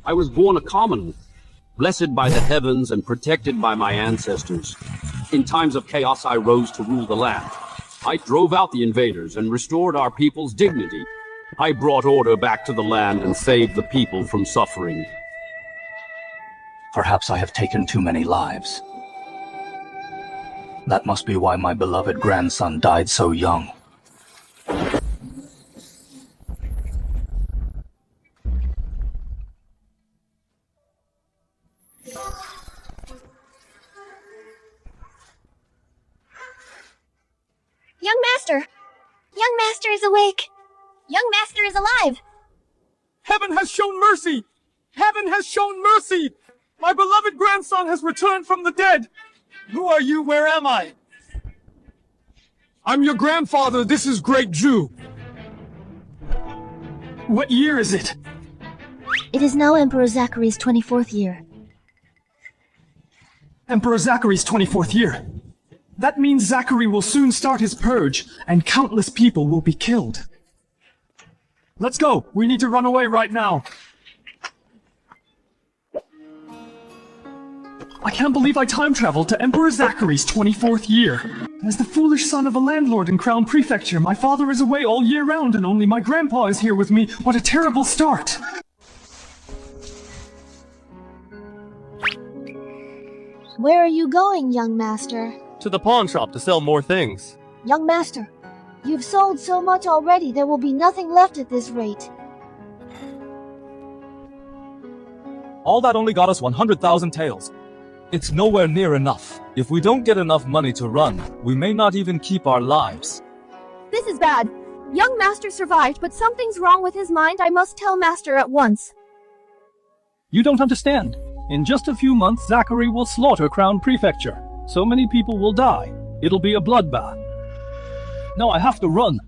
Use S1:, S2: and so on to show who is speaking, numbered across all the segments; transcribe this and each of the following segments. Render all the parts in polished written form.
S1: I was born a commoner, blessed by the heavens and protected by my ancestors. In times of chaos, I rose to rule the land. I drove out the invaders and restored our people's dignity. I brought order back to the land and saved the people from suffering.
S2: Perhaps I have taken too many lives. That must be why my beloved grandson died so young.
S3: Young Master! Young Master is awake! Young Master is alive!
S4: Heaven has shown mercy! Heaven has shown mercy! My beloved grandson has returned from the dead! Who are you? Where am I? I'm your grandfather. This is Great Jew. What year is it?
S3: It is now Emperor Zachary's 24th year.
S4: Emperor Zachary's 24th year. That means Zachary will soon start his purge, and countless people will be killed. Let's go. We need to run away right now. I can't believe I time-traveled to Emperor Zachary's 24th year. As the foolish son of a landlord in Crown Prefecture, my father is away all year round and only my grandpa is here with me. What a terrible start!
S3: Where are you going, young master?
S5: To the pawn shop to sell more things.
S3: Young master, you've sold so much already there will be nothing left at this rate.
S6: All that only got us 100,000 taels. It's nowhere near enough. If we don't get enough money to run, we may not even keep our lives.
S7: This is bad. Young master survived, but something's wrong with his mind. I must tell master at once.
S8: You don't understand. In just a few months, Zachary will slaughter Crown Prefecture. So many people will die. It'll be a bloodbath. Now I have to run.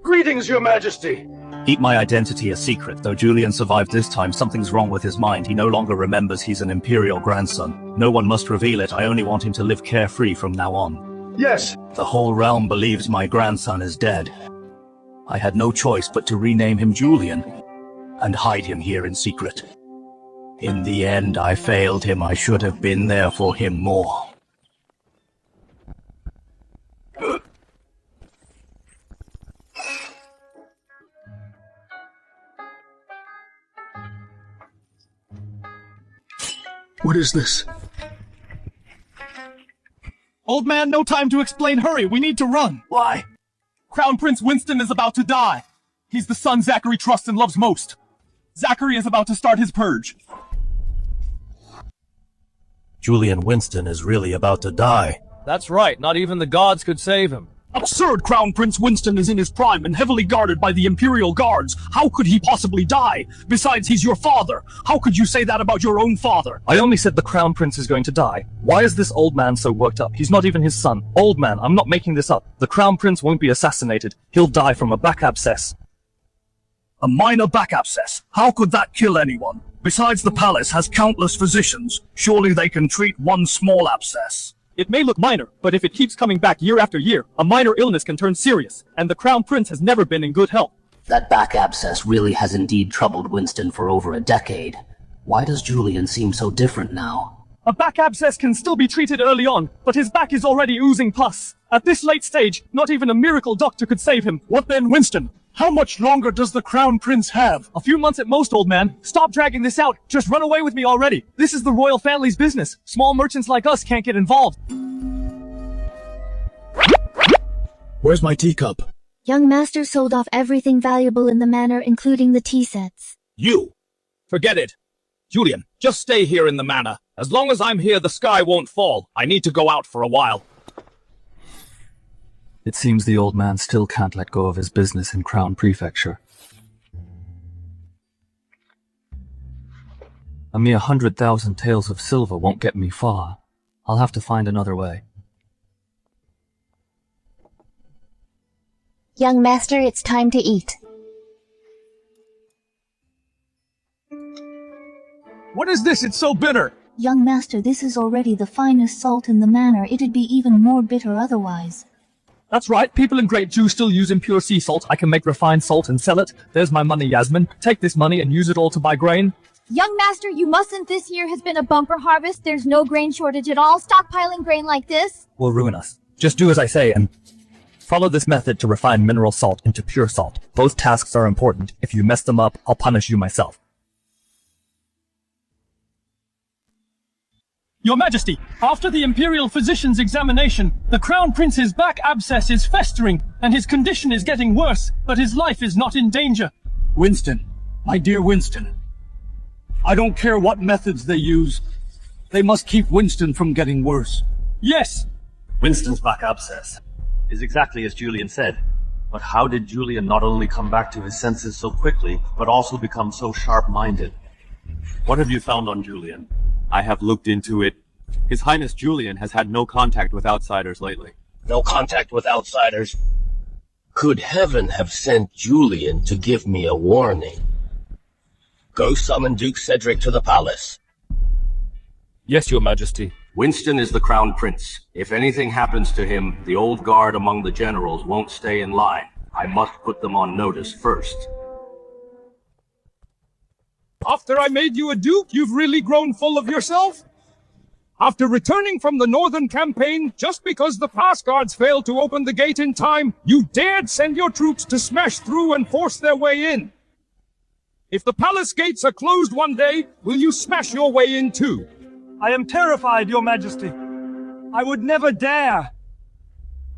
S9: Greetings, Your Majesty!
S2: Keep my identity a secret. Though Julian survived this time, something's wrong with his mind. He no longer remembers he's an imperial grandson. No one must reveal it. I only want him to live carefree from now on.
S9: Yes.
S2: The whole realm believes my grandson is dead. I had no choice but to rename him Julian and hide him here in secret. In the end, I failed him. I should have been there for him more.
S9: What is this?
S4: Old man, no time to explain. Hurry, we need to run.
S2: Why?
S4: Crown Prince Winston is about to die. He's the son Zachary trusts and loves most. Zachary is about to start his purge.
S2: Julian Winston is really about to die.
S5: That's right, not even the gods could save him.
S9: Absurd! Crown Prince Winston is in his prime and heavily guarded by the Imperial Guards. How could he possibly die? Besides, he's your father. How could you say that about your own father?
S8: I only said the Crown Prince is going to die. Why is this old man so worked up? He's not even his son. Old man, I'm not making this up. The Crown Prince won't be assassinated. He'll die from a back abscess.
S9: A minor back abscess? How could that kill anyone? Besides, the palace has countless physicians. Surely they can treat one small abscess.
S4: It may look minor, but if it keeps coming back year after year, a minor illness can turn serious, and the Crown Prince has never been in good health.
S10: That back abscess really has indeed troubled Winston for over a decade. Why does Julian seem so different now?
S4: A back abscess can still be treated early on, but his back is already oozing pus. At this late stage, not even a miracle doctor could save him.
S9: What then, Winston? How much longer does the Crown Prince have?
S4: A few months at most, old man. Stop dragging this out. Just run away with me already. This is the royal family's business. Small merchants like us can't get involved.
S9: Where's my teacup?
S3: Young master sold off everything valuable in the manor, including the tea sets.
S6: You! Forget it! Julian, just stay here in the manor. As long as I'm here, the sky won't fall. I need to go out for a while.
S8: It seems the old man still can't let go of his business in Crown Prefecture. A mere 100,000 taels of silver won't get me far. I'll have to find another way.
S3: Young master, it's time to eat.
S4: What is this? It's so bitter.
S3: Young master, this is already the finest salt in the manor. It'd be even more bitter otherwise.
S8: That's right, people in Great Jew still use impure sea salt. I can make refined salt and sell it. There's my money, Yasmin. Take this money and use it all to buy grain.
S7: Young master, you mustn't. This year has been a bumper harvest. There's no grain shortage at all. Stockpiling grain like this
S8: Will ruin us. Just do as I say and follow this method to refine mineral salt into pure salt. Both tasks are important. If you mess them up, I'll punish you myself.
S4: Your Majesty, after the Imperial Physician's examination, the Crown Prince's back abscess is festering, and his condition is getting worse, but his life is not in danger.
S9: Winston, my dear Winston, I don't care what methods they use. They must keep Winston from getting worse.
S4: Yes.
S2: Winston's back abscess is exactly as Julian said. But how did Julian not only come back to his senses so quickly, but also become so sharp-minded?
S5: What have you found on Julian? I have looked into it. His Highness Julian has had no contact with outsiders lately.
S11: No contact with outsiders? Could heaven have sent Julian to give me a warning? Go summon Duke Cedric to the palace.
S5: Yes, Your Majesty.
S12: Winston is the Crown Prince. If anything happens to him, the old guard among the generals won't stay in line. I must put them on notice first.
S9: After I made you a duke, you've really grown full of yourself? After returning from the northern campaign, just because the pass guards failed to open the gate in time, you dared send your troops to smash through and force their way in. If the palace gates are closed one day, will you smash your way in too?
S4: I am terrified, Your Majesty. I would never dare.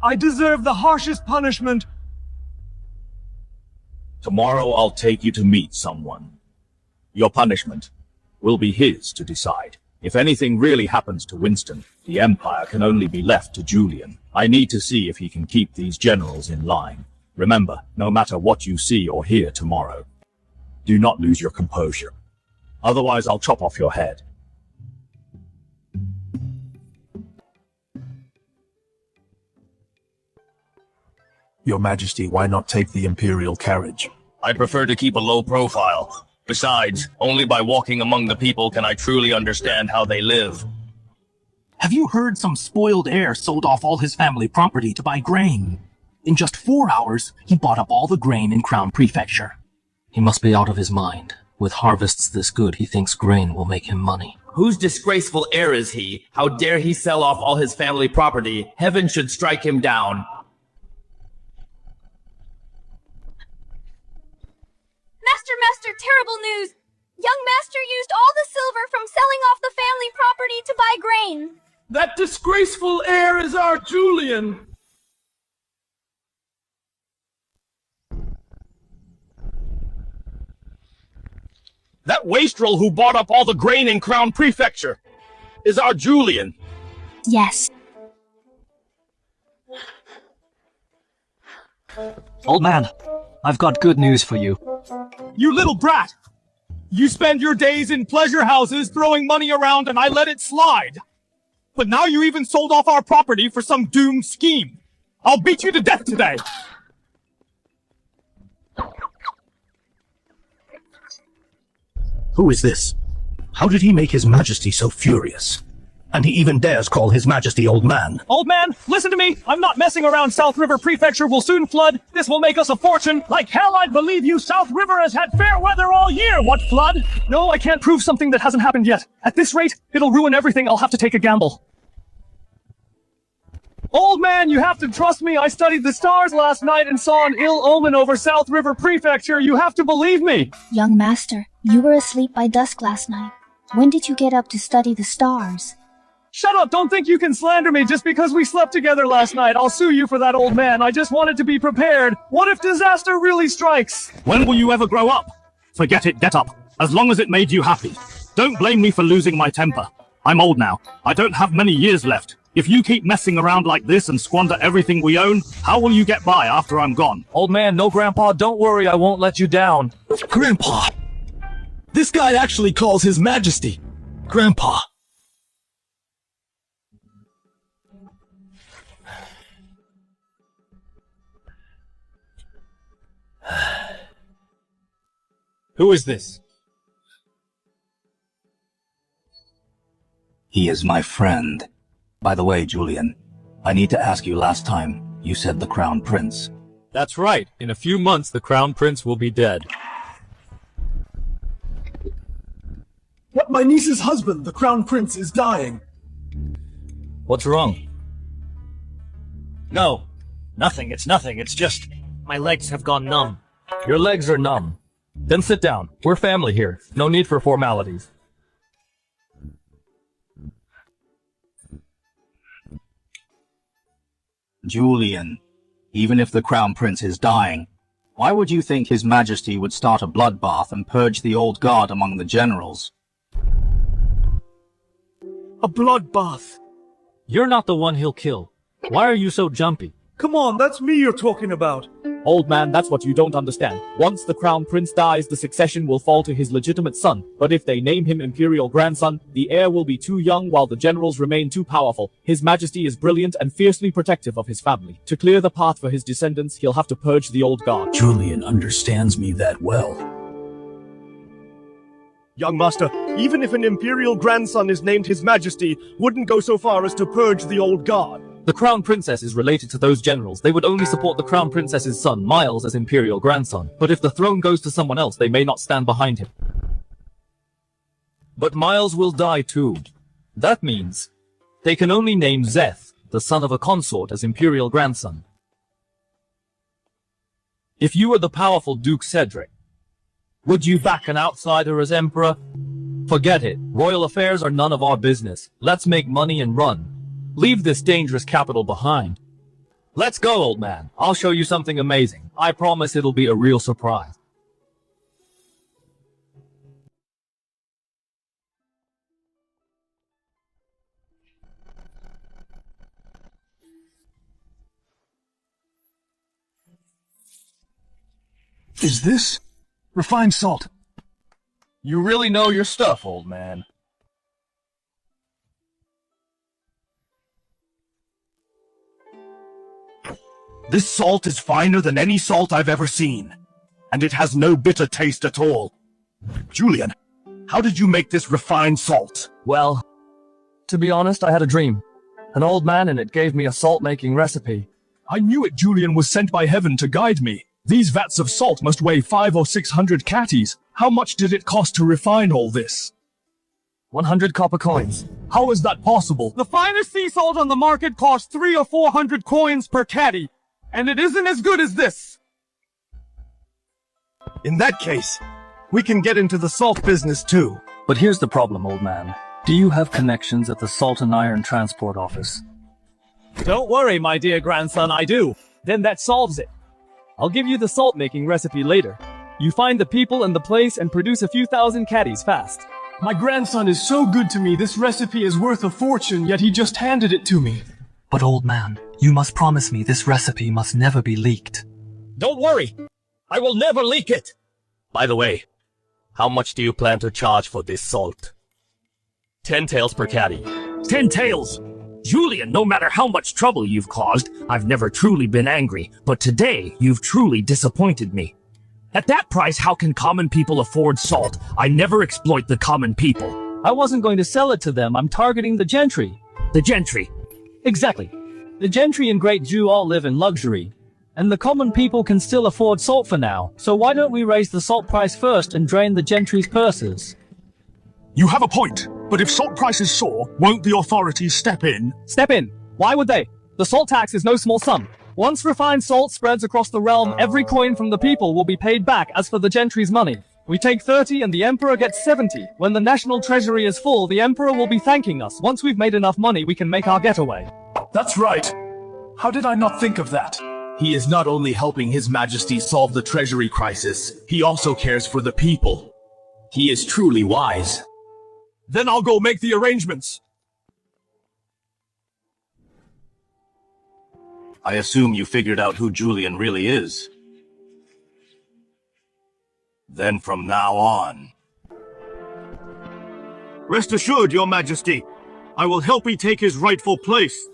S4: I deserve the harshest punishment.
S2: Tomorrow I'll take you to meet someone. Your punishment will be his to decide. If anything really happens to Winston, the Empire can only be left to Julian. I need to see if he can keep these generals in line. Remember, no matter what you see or hear tomorrow, do not lose your composure. Otherwise, I'll chop off your head.
S13: Your Majesty, why not take the Imperial carriage?
S11: I prefer to keep a low profile. Besides, only by walking among the people can I truly understand how they live.
S14: Have you heard some spoiled heir sold off all his family property to buy grain? In just 4 hours, he bought up all the grain in Crown Prefecture.
S10: He must be out of his mind. With harvests this good, he thinks grain will make him money.
S15: Whose disgraceful heir is he? How dare he sell off all his family property? Heaven should strike him down.
S7: Master, terrible news! Young master used all the silver from selling off the family property to buy grain.
S9: That disgraceful heir is our Julian.
S11: That wastrel who bought up all the grain in Crown Prefecture is our Julian.
S3: Yes.
S8: Old man, I've got good news for you.
S9: You little brat! You spend your days in pleasure houses throwing money around and I let it slide. But now you even sold off our property for some doomed scheme. I'll beat you to death today!
S13: Who is this? How did he make His Majesty so furious? And he even dares call His Majesty old man.
S4: Old man, listen to me. I'm not messing around. South River Prefecture will soon flood. This will make us a fortune.
S9: Like hell, I'd believe you. South River has had fair weather all year. What flood?
S4: No, I can't prove something that hasn't happened yet. At this rate, it'll ruin everything. I'll have to take a gamble. Old man, you have to trust me. I studied the stars last night and saw an ill omen over South River Prefecture. You have to believe me.
S3: Young master, you were asleep by dusk last night. When did you get up to study the stars?
S4: Shut up! Don't think you can slander me just because we slept together last night. I'll sue you for that, old man. I just wanted to be prepared. What if disaster really strikes?
S9: When will you ever grow up? Forget it, get up. As long as it made you happy. Don't blame me for losing my temper. I'm old now. I don't have many years left. If you keep messing around like this and squander everything we own, how will you get by after I'm gone?
S5: Old man, no grandpa, don't worry, I won't let you down.
S13: Grandpa! This guy actually calls His Majesty Grandpa.
S5: Who is this?
S2: He is my friend. By the way, Julian, I need to ask you, last time, you said the Crown Prince.
S6: That's right. In a few months, the Crown Prince will be dead.
S4: But my niece's husband, the Crown Prince, is dying.
S6: What's wrong?
S13: No. Nothing. It's nothing. It's just... my legs have gone numb.
S6: Your legs are numb. Then sit down. We're family here. No need for formalities.
S2: Julian, even if the Crown Prince is dying, why would you think His Majesty would start a bloodbath and purge the old guard among the generals?
S8: A bloodbath.
S6: You're not the one he'll kill. Why are you so jumpy?
S8: Come on, that's me you're talking about.
S6: Old man, that's what you don't understand. Once the Crown Prince dies, the succession will fall to his legitimate son. But if they name him Imperial Grandson, the heir will be too young while the generals remain too powerful. His Majesty is brilliant and fiercely protective of his family. To clear the path for his descendants, he'll have to purge the old guard.
S13: Julian understands me that well.
S16: Young master, even if an Imperial Grandson is named His Majesty, wouldn't go so far as to purge the old guard.
S6: The Crown Princess is related to those generals. They would only support the Crown Princess's son, Miles, as Imperial Grandson. But if the throne goes to someone else, they may not stand behind him. But Miles will die too. That means they can only name Zeth, the son of a consort, as Imperial Grandson. If you were the powerful Duke Cedric, would you back an outsider as Emperor? Forget it. Royal affairs are none of our business. Let's make money and run. Leave this dangerous capital behind. Let's go, old man. I'll show you something amazing. I promise it'll be a real surprise.
S8: Is this refined salt?
S6: You really know your stuff, old man.
S13: This salt is finer than any salt I've ever seen, and it has no bitter taste at all. Julian, how did you make this refined salt?
S6: Well, to be honest, I had a dream. An old man, and it gave me a salt-making recipe.
S8: I knew it. Julian was sent by heaven to guide me. These vats of salt must weigh 500 or 600 catties. How much did it cost to refine all this?
S6: 100 copper coins.
S8: How is that possible?
S9: The finest sea salt on the market costs 300 or 400 coins per caddy, and it isn't as good as this.
S16: In that case, we can get into the salt business too.
S6: But here's the problem, old man. Do you have connections at the Salt and Iron Transport Office?
S17: Don't worry, my dear grandson, I do. Then that solves it. I'll give you the salt-making recipe later. You find the people and the place and produce a few thousand caddies fast.
S4: My grandson is so good to me, this recipe is worth a fortune, yet he just handed it to me.
S18: But old man, you must promise me this recipe must never be leaked.
S15: Don't worry. I will never leak it. By the way, how much do you plan to charge for this salt? 10 taels per caddy.
S11: 10 taels! Julian, no matter how much trouble you've caused, I've never truly been angry, but today you've truly disappointed me. At that price, how can common people afford salt? I never exploit the common people.
S17: I wasn't going to sell it to them. I'm targeting the gentry.
S11: The gentry?
S17: Exactly. The gentry and Great Jew all live in luxury, and the common people can still afford salt for now. So why don't we raise the salt price first and drain the gentry's purses?
S13: You have a point, but if salt prices soar, won't the authorities step in?
S17: Step in? Why would they? The salt tax is no small sum. Once refined salt spreads across the realm, every coin from the people will be paid back. As for the gentry's money, we take 30 and the emperor gets 70. When the national treasury is full, the emperor will be thanking us. Once we've made enough money, we can make our getaway.
S8: That's right. How did I not think of that?
S15: He is not only helping His Majesty solve the treasury crisis, he also cares for the people. He is truly wise.
S16: Then I'll go make the arrangements.
S2: I assume you figured out who Julian really is. Then from now on...
S16: Rest assured, Your Majesty, I will help he take his rightful place.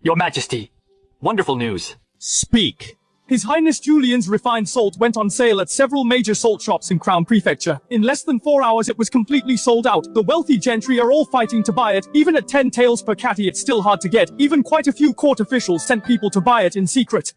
S18: Your Majesty, wonderful news.
S15: Speak.
S17: His Highness Julian's refined salt went on sale at several major salt shops in Crown Prefecture. In less than 4 hours it was completely sold out. The wealthy gentry are all fighting to buy it. Even at 10 taels per catty it's still hard to get. Even quite a few court officials sent people to buy it in secret.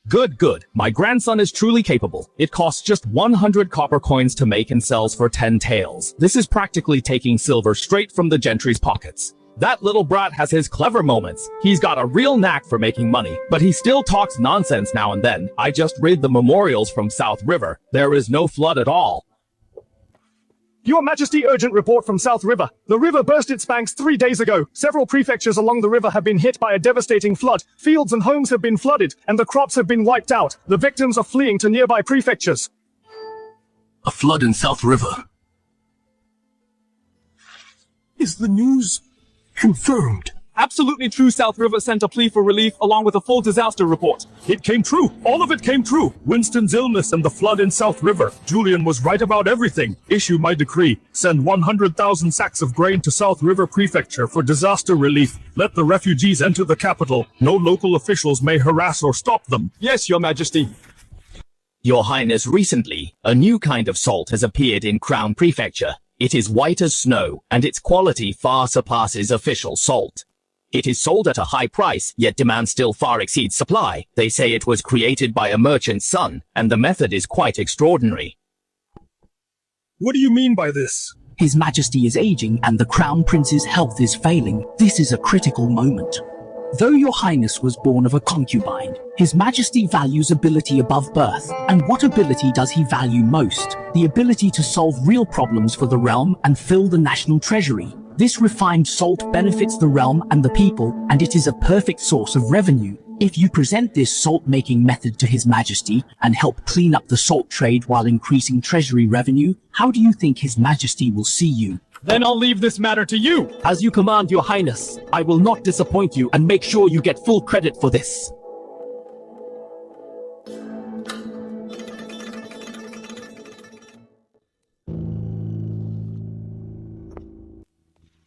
S19: Good, good. My grandson is truly capable. It costs just 100 copper coins to make and sells for 10 taels. This is practically taking silver straight from the gentry's pockets. That little brat has his clever moments. He's got a real knack for making money, but he still talks nonsense now and then. I just read the memorials from South River. There is no flood at all.
S16: Your Majesty, urgent report from South River. The river burst its banks 3 days ago. Several prefectures along the river have been hit by a devastating flood. Fields and homes have been flooded, and the crops have been wiped out. The victims are fleeing to nearby prefectures.
S13: A flood in South River. Is the news confirmed?
S17: Absolutely true. South River sent a plea for relief along with a full disaster report.
S13: It came true. All of it came true. Winston's illness and the flood in South River. Julian was right about everything. Issue my decree. Send 100,000 sacks of grain to South River Prefecture for disaster relief. Let the refugees enter the capital. No local officials may harass or stop them.
S17: Yes, Your Majesty.
S19: Your Highness, recently, a new kind of salt has appeared in Crown Prefecture. It is white as snow, and its quality far surpasses official salt. It is sold at a high price, yet demand still far exceeds supply. They say it was created by a merchant's son, and the method is quite extraordinary.
S13: What do you mean by this?
S14: His Majesty is aging and the Crown Prince's health is failing. This is a critical moment. Though your Highness was born of a concubine, His Majesty values ability above birth. And what ability does he value most? The ability to solve real problems for the realm and fill the national treasury. This refined salt benefits the realm and the people, and it is a perfect source of revenue. If you present this salt-making method to His Majesty and help clean up the salt trade while increasing treasury revenue, how do you think His Majesty will see you?
S17: Then I'll leave this matter to you.
S19: As you command, Your Highness, I will not disappoint you and make sure you get full credit for this.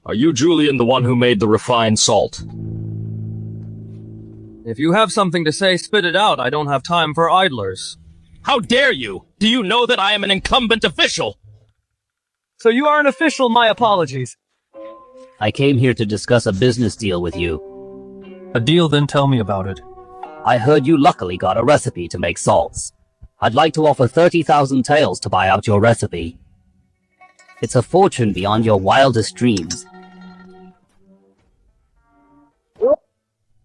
S15: Are you, Julian, the one who made the refined salt?
S6: If you have something to say, spit it out. I don't have time for idlers.
S15: How dare you? Do you know that I am an incumbent official?
S17: So you are an official, my apologies.
S10: I came here to discuss a business deal with you.
S6: A deal? Then tell me about it.
S10: I heard you luckily got a recipe to make salts. I'd like to offer 30,000 taels to buy out your recipe. It's a fortune beyond your wildest dreams.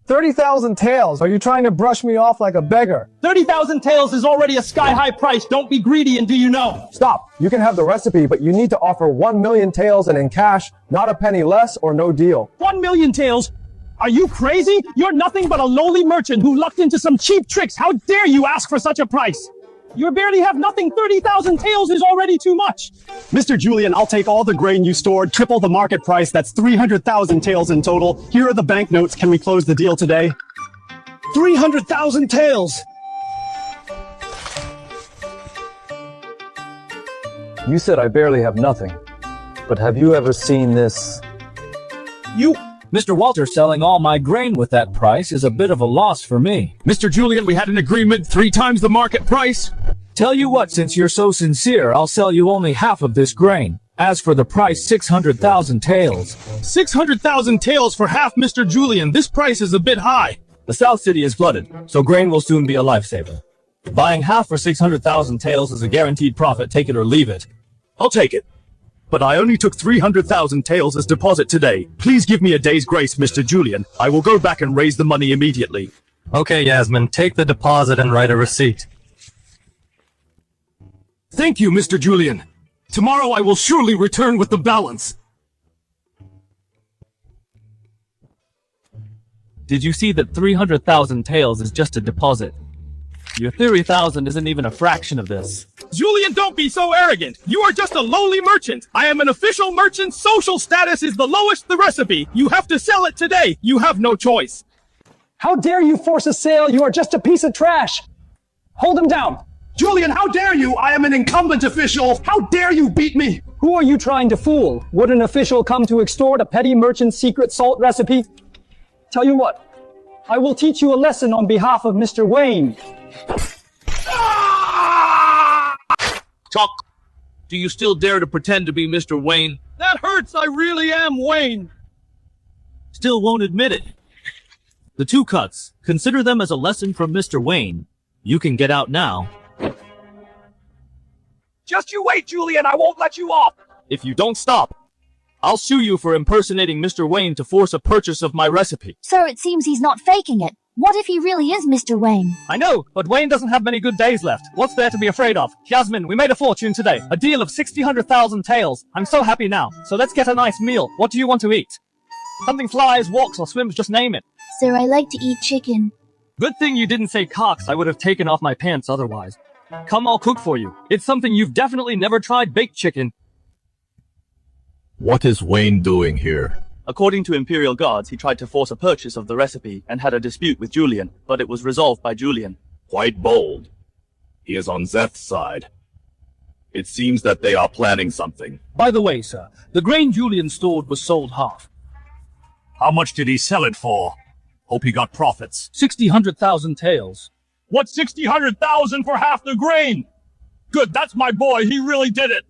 S17: 30,000 taels. Are you trying to brush me off like a beggar?
S20: 30,000 taels is already a sky-high price. Don't be greedy, and do you know?
S17: Stop. You can have the recipe, but you need to offer 1 million taels and in cash, not a penny less or no deal.
S20: 1 million taels? Are you crazy? You're nothing but a lowly merchant who lucked into some cheap tricks. How dare you ask for such a price? You barely have nothing. 30,000 taels is already too much. Mr. Julian, I'll take all the grain you stored, triple the market price. That's 300,000 taels in total. Here are the banknotes. Can we close the deal today? 300,000 taels!
S17: You said I barely have nothing. But have you ever seen this?
S6: Mr. Walter selling all my grain with that price is a bit of a loss for me.
S13: Mr. Julian, we had an agreement 3 times the market price.
S6: Tell you what, since you're so sincere, I'll sell you only half of this grain. As for the price, 600,000 taels.
S13: 600,000 taels for half, Mr. Julian. This price is a bit high.
S6: The South City is flooded, so grain will soon be a lifesaver. Buying half for 600,000 taels is a guaranteed profit, take it or leave it.
S13: I'll take it. But I only took 300,000 taels as deposit today. Please give me a day's grace, Mr. Julian. I will go back and raise the money immediately.
S6: Okay, Yasmin, take the deposit and write a receipt.
S13: Thank you, Mr. Julian. Tomorrow I will surely return with the balance.
S6: Did you see that 300,000 taels is just a deposit? Your 30,000 isn't even a fraction of this.
S13: Julian, don't be so arrogant. You are just a lowly merchant. I am an official merchant. Social status is the lowest the recipe. You have to sell it today. You have no choice.
S20: How dare you force a sale? You are just a piece of trash. Hold him down.
S13: Julian, how dare you? I am an incumbent official. How dare you beat me?
S20: Who are you trying to fool? Would an official come to extort a petty merchant's secret salt recipe? Tell you what, I will teach you a lesson on behalf of Mr. Wayne.
S6: Chuck, do you still dare to pretend to be Mr. Wayne?
S9: That hurts, I really am Wayne.
S6: Still won't admit it. The 2 cuts, consider them as a lesson from Mr. Wayne. You can get out now.
S9: Just you wait, Julian, I won't let you off.
S6: If you don't stop, I'll sue you for impersonating Mr. Wayne to force a purchase of my recipe.
S3: Sir, it seems he's not faking it. What if he really is Mr. Wayne?
S17: I know, but Wayne doesn't have many good days left. What's there to be afraid of? Jasmine, we made a fortune today. A deal of 600,000 taels. I'm so happy now. So let's get a nice meal. What do you want to eat? Something flies, walks, or swims, just name it.
S3: Sir, I like to eat chicken.
S17: Good thing you didn't say cocks. I would have taken off my pants otherwise. Come, I'll cook for you. It's something you've definitely never tried, baked chicken.
S2: What is Wayne doing here?
S6: According to Imperial guards, he tried to force a purchase of the recipe and had a dispute with Julian, but it was resolved by Julian.
S2: Quite bold. He is on Zeth's side. It seems that they are planning something.
S8: By the way, sir, the grain Julian stored was sold half.
S13: How much did he sell it for? Hope he got profits.
S8: 100,000 taels.
S13: What's 100,000 for half the grain? Good, that's my boy, he really did it.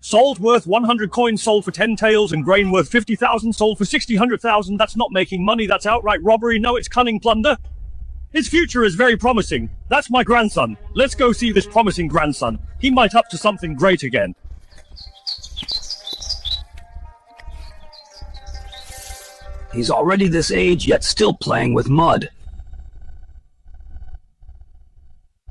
S13: Salt worth 100 coins sold for 10 taels and grain worth 50,000 sold for 100,000. That's not making money, that's outright robbery. No, it's cunning plunder. His future is very promising. That's my grandson. Let's go see this promising grandson. He might up to something great again.
S14: He's already this age, yet still playing with mud.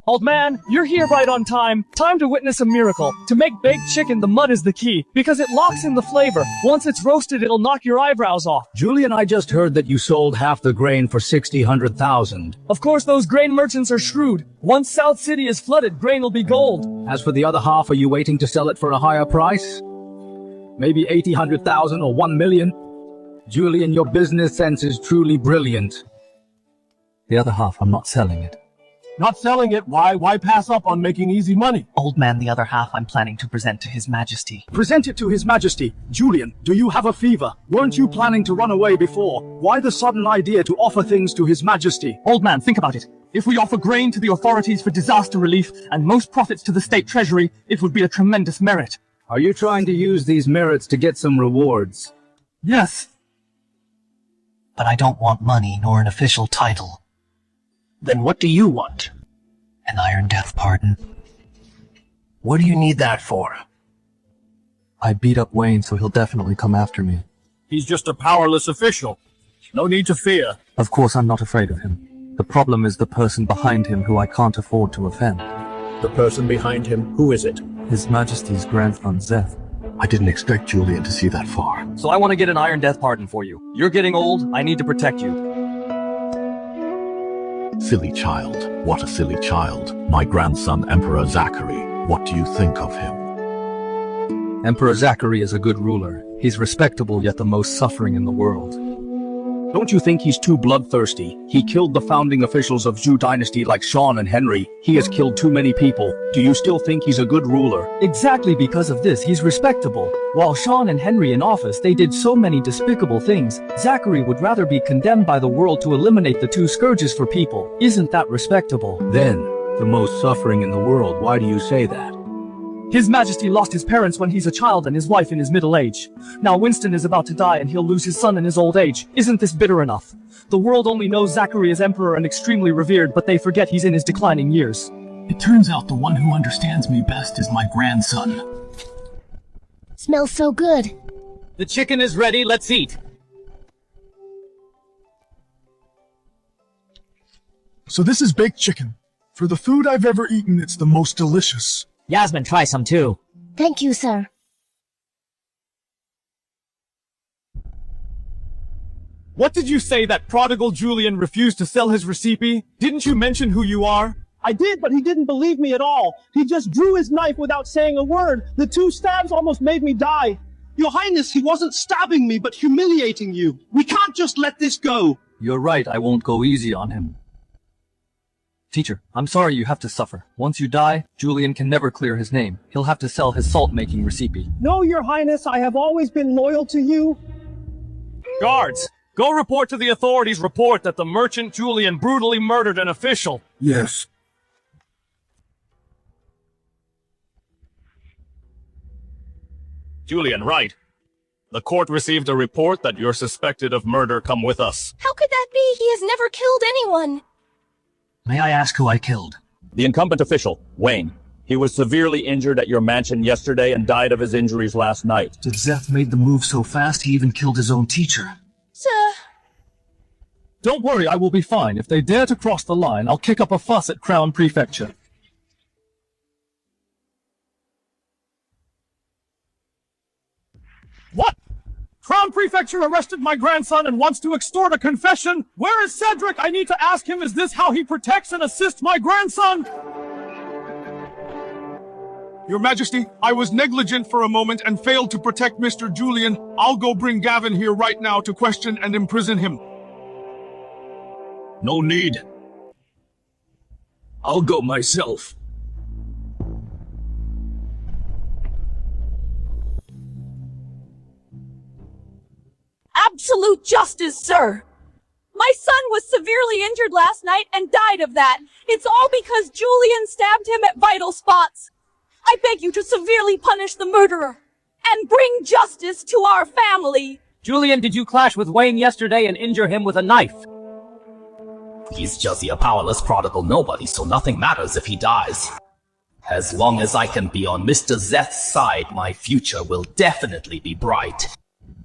S17: Old man, you're here right on time. Time to witness a miracle. To make baked chicken, the mud is the key, because it locks in the flavor. Once it's roasted, it'll knock your eyebrows off.
S8: Julian, I just heard that you sold half the grain for 100,000.
S17: Of course, those grain merchants are shrewd. Once South City is flooded, grain will be gold.
S8: As for the other half, are you waiting to sell it for a higher price? Maybe 100,000 or 1 million? Julian, your business sense is truly brilliant.
S6: The other half, I'm not selling it.
S20: Not selling it? Why pass up on making easy money?
S18: Old man, the other half I'm planning to present to His Majesty.
S16: Present it to His Majesty. Julian, do you have a fever? Weren't you planning to run away before? Why the sudden idea to offer things to His Majesty?
S17: Old man, think about it. If we offer grain to the authorities for disaster relief and most profits to the state treasury, it would be a tremendous merit.
S8: Are you trying to use these merits to get some rewards?
S17: Yes.
S18: But I don't want money nor an official title.
S14: Then what do you want?
S18: An Iron Death pardon.
S14: What do you need that for?
S6: I beat up Wayne, so he'll definitely come after me.
S13: He's just a powerless official. No need to fear.
S6: Of course I'm not afraid of him. The problem is the person behind him who I can't afford to offend.
S13: The person behind him, who is it?
S6: His Majesty's grandson, Zeth.
S2: I didn't expect Julian to see that far.
S17: So I want to get an Iron Death pardon for you. You're getting old, I need to protect you.
S2: Silly child. What a silly child. My grandson, Emperor Zachary. What do you think of him?
S6: Emperor Zachary is a good ruler. He's respectable, yet the most suffering in the world.
S8: Don't you think he's too bloodthirsty? He killed the founding officials of Zhou Dynasty like Sean and Henry. He has killed too many people. Do you still think he's a good ruler?
S17: Exactly because of this, he's respectable. While Sean and Henry in office, they did so many despicable things. Zachary would rather be condemned by the world to eliminate the 2 scourges for people. Isn't that respectable?
S8: Then, the most suffering in the world, why do you say that?
S17: His Majesty lost his parents when he's a child and his wife in his middle age. Now Winston is about to die and he'll lose his son in his old age. Isn't this bitter enough? The world only knows Zachary is emperor and extremely revered, but they forget he's in his declining years.
S14: It turns out the one who understands me best is my grandson.
S3: Smells so good.
S17: The chicken is ready, let's eat.
S16: So this is baked chicken. For the food I've ever eaten, it's the most delicious.
S10: Yasmin, try some too.
S3: Thank you, sir.
S17: What did you say that prodigal Julian refused to sell his recipe? Didn't you mention who you are?
S20: I did, but he didn't believe me at all. He just drew his knife without saying a word. The 2 stabs almost made me die. Your Highness, he wasn't stabbing me, but humiliating you. We can't just let this go.
S6: You're right, I won't go easy on him. Teacher, I'm sorry you have to suffer. Once you die, Julian can never clear his name. He'll have to sell his salt-making recipe.
S20: No, Your Highness, I have always been loyal to you.
S17: Guards!
S4: Go report to the authorities. Report that the merchant Julian brutally murdered an official.
S13: Yes.
S19: Julian, right. The court received a report that you're suspected of murder. Come with us.
S7: How could that be? He has never killed anyone.
S18: May I ask who I killed?
S19: The incumbent official, Wayne. He was severely injured at your mansion yesterday and died of his injuries last night.
S18: Did Zeth made the move so fast he even killed his own teacher?
S7: Sir.
S8: Don't worry, I will be fine. If they dare to cross the line, I'll kick up a fuss at Crown Prefecture.
S9: What? Crown Prefecture arrested my grandson and wants to extort a confession? Where is Cedric? I need to ask him, is this how he protects and assists my grandson? Your Majesty, I was negligent for a moment and failed to protect Mr. Julian. I'll go bring Gavin here right now to question and imprison him.
S13: No need. I'll go myself.
S21: Absolute justice, sir! My son was severely injured last night and died of that. It's all because Julian stabbed him at vital spots. I beg you to severely punish the murderer and bring justice to our family.
S10: Julian, did you clash with Wayne yesterday and injure him with a knife?
S2: He's just a powerless prodigal nobody, so nothing matters if he dies. As long as I can be on Mr. Zeth's side, my future will definitely be bright.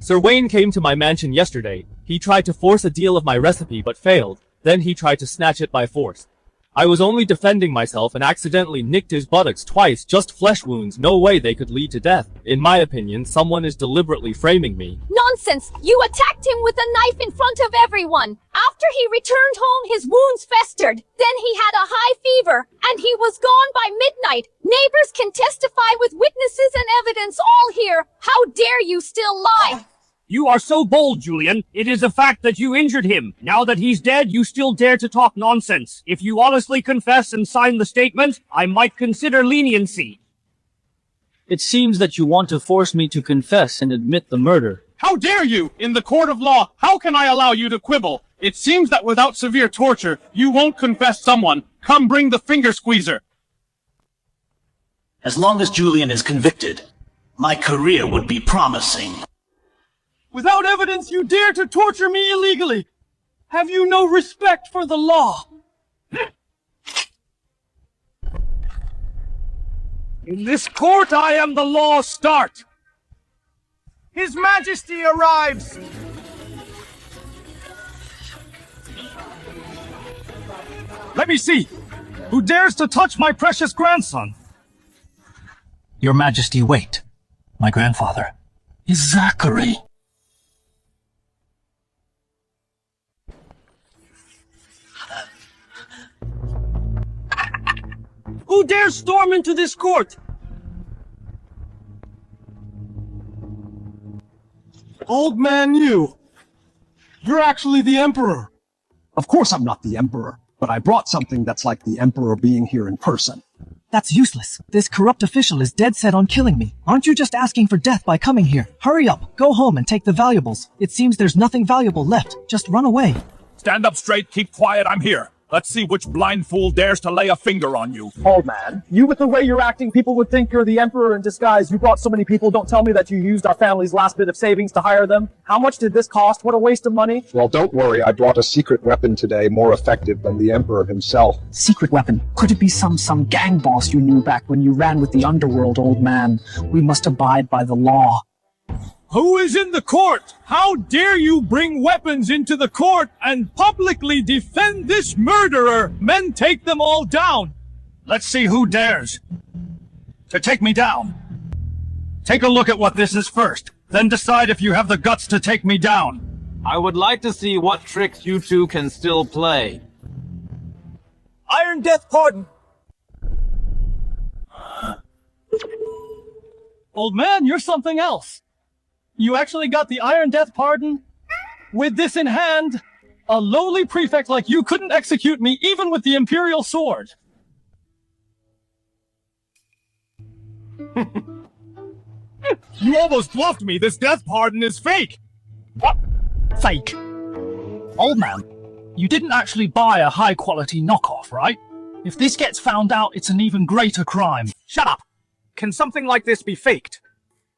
S6: Sir Wayne came to my mansion yesterday. He tried to force a deal of my recipe but failed. Then he tried to snatch it by force. I was only defending myself and accidentally nicked his buttocks twice, just flesh wounds, no way they could lead to death. In my opinion, someone is deliberately framing me.
S7: Nonsense! You attacked him with a knife in front of everyone. After he returned home, his wounds festered. Then he had a high fever, and he was gone by midnight. Neighbors can testify with witnesses and evidence all here. How dare you still lie?
S11: You are so bold, Julian. It is a fact that you injured him. Now that he's dead, you still dare to talk nonsense. If you honestly confess and sign the statement, I might consider leniency.
S8: It seems that you want to force me to confess and admit the murder.
S9: How dare you! In the court of law, how can I allow you to quibble? It seems that without severe torture, you won't confess someone. Come bring the finger squeezer.
S2: As long as Julian is convicted, my career would be promising.
S20: Without evidence, you dare to torture me illegally! Have you no respect for the law?
S9: In this court, I am the law start. His Majesty arrives! Let me see! Who dares to touch my precious grandson?
S18: Your Majesty, wait. My grandfather is Zachary.
S20: Who dares storm into this court? Old man you. You're actually the Emperor.
S22: Of course I'm not the Emperor, but I brought something that's like the Emperor being here in person.
S14: That's useless. This corrupt official is dead set on killing me. Aren't you just asking for death by coming here? Hurry up, go home and take the valuables. It seems there's nothing valuable left. Just run away.
S13: Stand up straight, keep quiet, I'm here. Let's see which blind fool dares to lay a finger on you.
S20: Old man, you with the way you're acting, people would think you're the Emperor in disguise. You brought so many people, don't tell me that you used our family's last bit of savings to hire them. How much did this cost? What a waste of money.
S22: Well, don't worry, I brought a secret weapon today more effective than the Emperor himself.
S14: Secret weapon? Could it be some gang boss you knew back when you ran with the underworld, old man? We must abide by the law.
S9: Who is in the court? How dare you bring weapons into the court and publicly defend this murderer? Men, take them all down.
S13: Let's see who dares to take me down. Take a look at what this is first, then decide if you have the guts to take me down.
S23: I would like to see what tricks you two can still play.
S20: Iron Death Pardon. Old man, you're something else. You actually got the Iron Death Pardon? With this in hand, a lowly prefect like you couldn't execute me even with the Imperial Sword.
S9: You almost bluffed me. This death pardon is fake.
S20: What? Fake.
S8: Old man, you didn't actually buy a high-quality knockoff, right? If this gets found out, it's an even greater crime.
S19: Shut up! Can something like this be faked?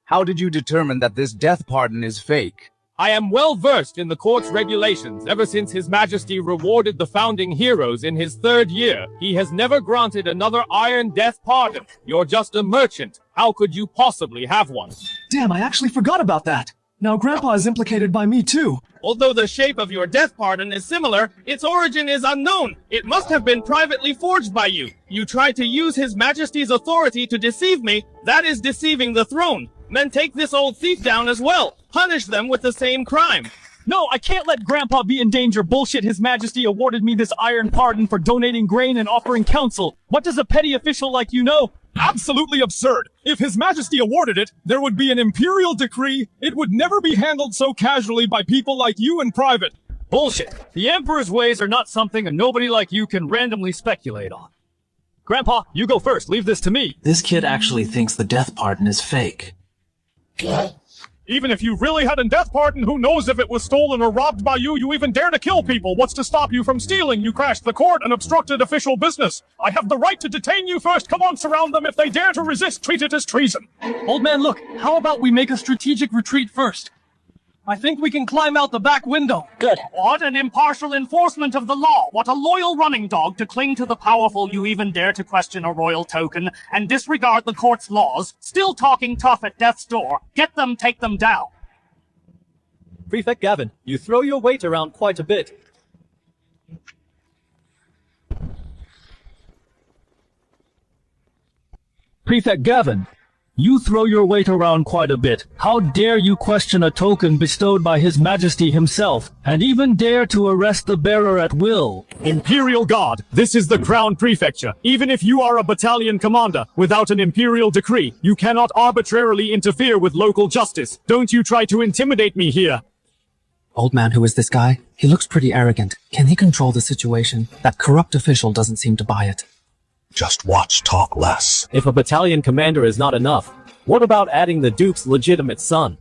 S1: How did you determine that this death pardon is fake?
S9: I am well versed in the court's regulations. Ever since His Majesty rewarded the founding heroes in his 3rd year, he has never granted another Iron Death pardon. You're just a merchant. How could you possibly have one?
S4: Damn, I actually forgot about that. Now Grandpa is implicated by me too.
S9: Although the shape of your death pardon is similar, its origin is unknown. It must have been privately forged by you. You tried to use His Majesty's authority to deceive me. That is deceiving the throne. Men, take this old thief down as well. Punish them with the same crime.
S17: No, I can't let Grandpa be in danger. Bullshit, His Majesty awarded me this iron pardon for donating grain and offering counsel. What does a petty official like you know?
S9: Absolutely absurd. If His Majesty awarded it, there would be an imperial decree. It would never be handled so casually by people like you in private.
S17: Bullshit. The Emperor's ways are not something a nobody like you can randomly speculate on. Grandpa, you go first. Leave this to me.
S18: This kid actually thinks the death pardon is fake.
S9: Even if you really had a death pardon, who knows if it was stolen or robbed by you? You even dare to kill people. What's to stop you from stealing? You crashed the court and obstructed official business. I have the right to detain you first. Come on, surround them. If they dare to resist, treat it as treason.
S17: Old man, look. How about we make a strategic retreat first? I think we can climb out the back window.
S11: Good. What an impartial enforcement of the law. What a loyal running dog to cling to the powerful. You even dare to question a royal token and disregard the court's laws. Still talking tough at death's door. Get them, take them down.
S17: Prefect Gavin, you throw your weight around quite a bit.
S8: Prefect Gavin, you throw your weight around quite a bit. How dare you question a token bestowed by His Majesty himself, and even dare to arrest the bearer at will?
S9: Imperial Guard, this is the Crown Prefecture. Even if you are a battalion commander, without an imperial decree, you cannot arbitrarily interfere with local justice. Don't you try to intimidate me here.
S18: Old man, who is this guy? He looks pretty arrogant. Can he control the situation? That corrupt official doesn't seem to buy it.
S13: Just watch, talk less.
S6: If a battalion commander is not enough, what about adding the Duke's legitimate son?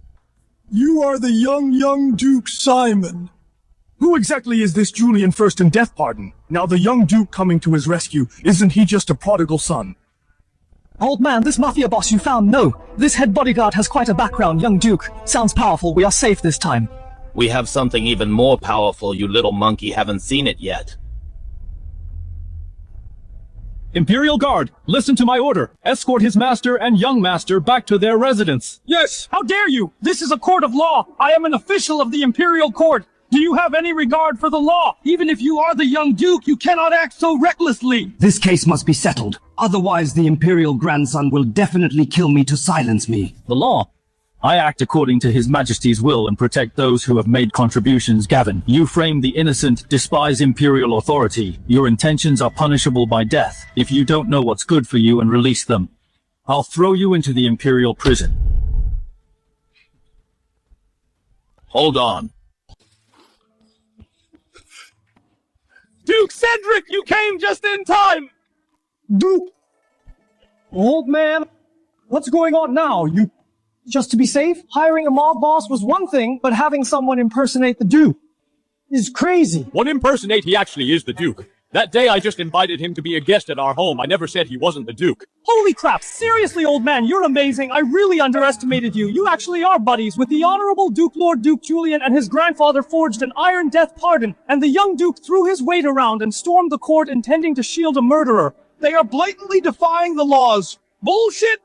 S9: You are the young Duke Simon. Who exactly is this Julian First in death pardon? Now the young Duke coming to his rescue, isn't he just a prodigal son?
S17: Old man, this mafia boss you found, no. This head bodyguard has quite a background, young Duke. Sounds powerful, we are safe this time.
S15: We have something even more powerful, you little monkey haven't seen it yet.
S8: Imperial Guard, listen to my order. Escort his master and young master back to their residence.
S17: Yes! How dare you! This is a court of law! I am an official of the Imperial Court! Do you have any regard for the law? Even if you are the young Duke, you cannot act so recklessly!
S5: This case must be settled. Otherwise, the Imperial grandson will definitely kill me to silence me.
S8: The law? I act according to His Majesty's will and protect those who have made contributions. Gavin, you frame the innocent, despise imperial authority. Your intentions are punishable by death. If you don't know what's good for you and release them, I'll throw you into the imperial prison.
S15: Hold on.
S17: Duke Cedric, you came just in time! Duke! Old man, what's going on now? Just to be safe, hiring a mob boss was one thing, but having someone impersonate the Duke is crazy.
S9: What impersonate? He actually is the Duke. That day I just invited him to be a guest at our home. I never said he wasn't the Duke.
S17: Holy crap, seriously, old man, you're amazing. I really underestimated you. You actually are buddies with the Honorable Duke Lord Duke Julian, and his grandfather forged an Iron Death pardon, and the young Duke threw his weight around and stormed the court intending to shield a murderer.
S9: They are blatantly defying the laws. Bullshit!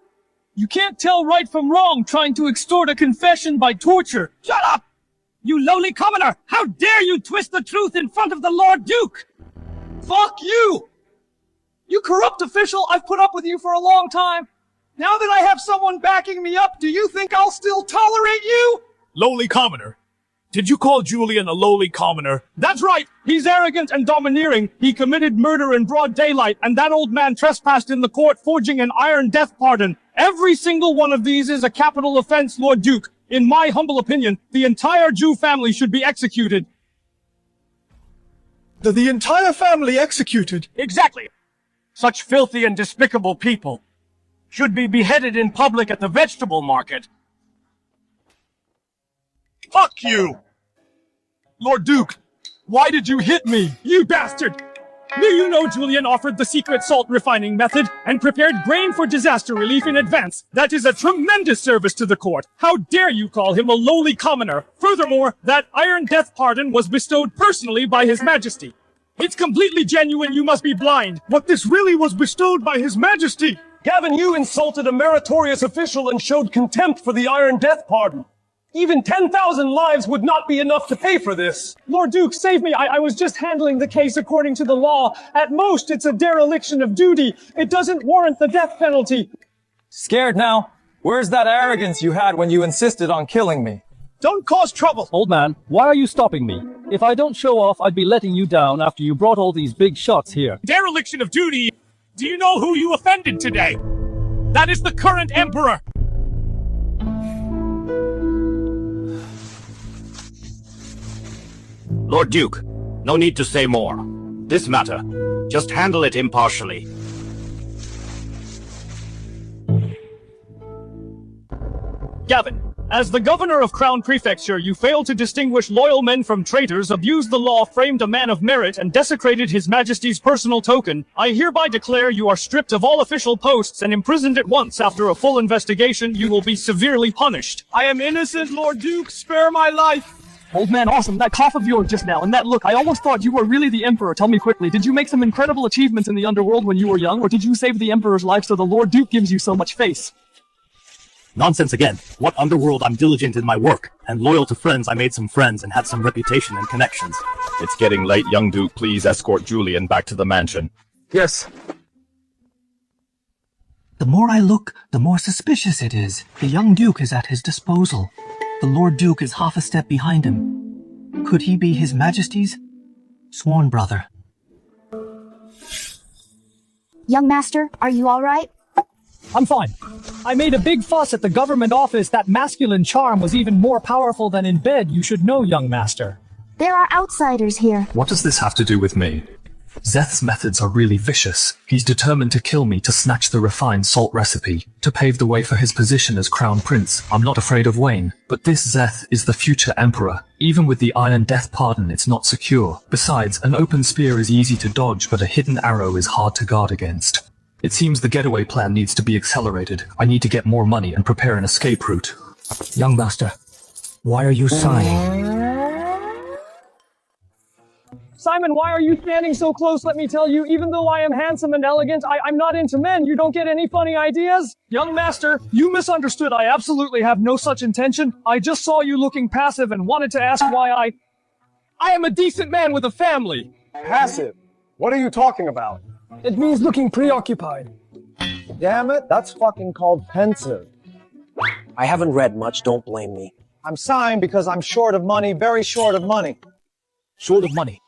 S17: You can't tell right from wrong trying to extort a confession by torture.
S11: Shut up! You lowly commoner! How dare you twist the truth in front of the Lord Duke!
S17: Fuck you! You corrupt official, I've put up with you for a long time. Now that I have someone backing me up, do you think I'll still tolerate you?
S9: Lowly commoner. Did you call Julian a lowly commoner?
S17: That's right! He's arrogant and domineering. He committed murder in broad daylight, and that old man trespassed in the court forging an Iron Death pardon. Every single one of these is a capital offense, Lord Duke. In my humble opinion, the entire Jew family should be executed.
S9: The entire family executed?
S11: Exactly. Such filthy and despicable people should be beheaded in public at the vegetable market.
S9: Fuck you! Lord Duke,
S20: Why did you hit me?
S9: You bastard! Do you know Julian offered the secret salt refining method and prepared grain for disaster relief in advance? That is a tremendous service to the court. How dare you call him a lowly commoner? Furthermore, that iron death pardon was bestowed personally by His Majesty. It's completely genuine, you must be blind.
S13: But this really was bestowed by His Majesty.
S20: Gavin, you insulted a meritorious official and showed contempt for the iron death pardon. Even 10,000 lives would not be enough to pay for this.
S4: Lord Duke, save me. I was just handling the case according to the law. At most, it's a dereliction of duty. It doesn't warrant the death penalty.
S17: Scared now? Where's that arrogance you had when you insisted on killing me?
S20: Don't cause trouble!
S17: Old man, why are you stopping me? If I don't show off, I'd be letting you down after you brought all these big shots here.
S9: Dereliction of duty? Do you know who you offended today? That is the current emperor!
S2: Lord Duke, no need to say more. This matter, just handle it impartially.
S9: Gavin, as the governor of Crown Prefecture, you failed to distinguish loyal men from traitors, abused the law, framed a man of merit, and desecrated His Majesty's personal token. I hereby declare you are stripped of all official posts and imprisoned at once. After a full investigation, you will be severely punished.
S20: I am innocent, Lord Duke. Spare my life.
S4: Old man, awesome. That cough of yours just now, and that look, I almost thought you were really the Emperor. Tell me quickly, did you make some incredible achievements in the underworld when you were young, or did you save the Emperor's life so the Lord Duke gives you so much face?
S2: Nonsense again. What underworld? I'm diligent in my work, and loyal to friends. I made some friends and had some reputation and connections.
S19: It's getting late, young Duke. Please escort Julian back to the mansion.
S20: Yes.
S5: The more I look, the more suspicious it is. The young Duke is at his disposal. The Lord Duke is half a step behind him. Could he be His Majesty's sworn brother?
S7: Young master, are you alright?
S4: I'm fine. I made a big fuss at the government office. That masculine charm was even more powerful than in bed. You should know, young master.
S7: There are outsiders here.
S18: What does this have to do with me? Zeth's methods are really vicious. He's determined to kill me to snatch the refined salt recipe, to pave the way for his position as crown prince. I'm not afraid of Wayne, but this Zeth is the future emperor. Even with the iron death pardon, it's not secure. Besides, an open spear is easy to dodge, but a hidden arrow is hard to guard against. It seems the getaway plan needs to be accelerated. I need to get more money and prepare an escape route.
S5: Young master, why are you sighing?
S4: Simon, why are you standing so close? Let me tell you, even though I am handsome and elegant, I'm not into men. You don't get any funny ideas? Young master, you misunderstood. I absolutely have no such intention. I just saw you looking passive and wanted to ask why I am a decent man with a family.
S20: Passive? What are you talking about?
S4: It means looking preoccupied.
S20: Damn it, that's fucking called pensive. I haven't read much, don't blame me. I'm sighing because I'm short of money, very short of money.
S17: Short of money?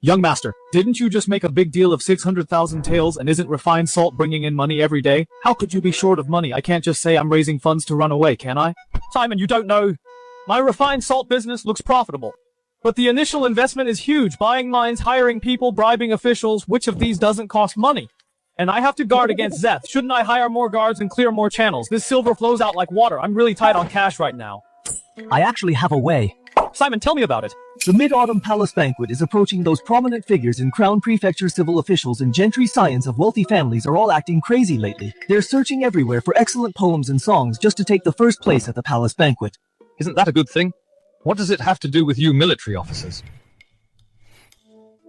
S17: Young master, didn't you just make a big deal of 600,000 taels, and isn't refined salt bringing in money every day? How could you be short of money? I can't just say I'm raising funds to run away, can I? Simon, you don't know. My refined salt business looks profitable. But the initial investment is huge. Buying mines, hiring people, bribing officials. Which of these doesn't cost money? And I have to guard against Zeth. Shouldn't I hire more guards and clear more channels? This silver flows out like water. I'm really tight on cash right now.
S5: I actually have a way.
S17: Simon, tell me about it.
S5: The Mid-Autumn Palace Banquet is approaching. Those prominent figures in Crown Prefecture civil officials and gentry scions of wealthy families are all acting crazy lately. They're searching everywhere for excellent poems and songs just to take the first place at the palace banquet.
S6: Isn't that a good thing? What does it have to do with you military officers?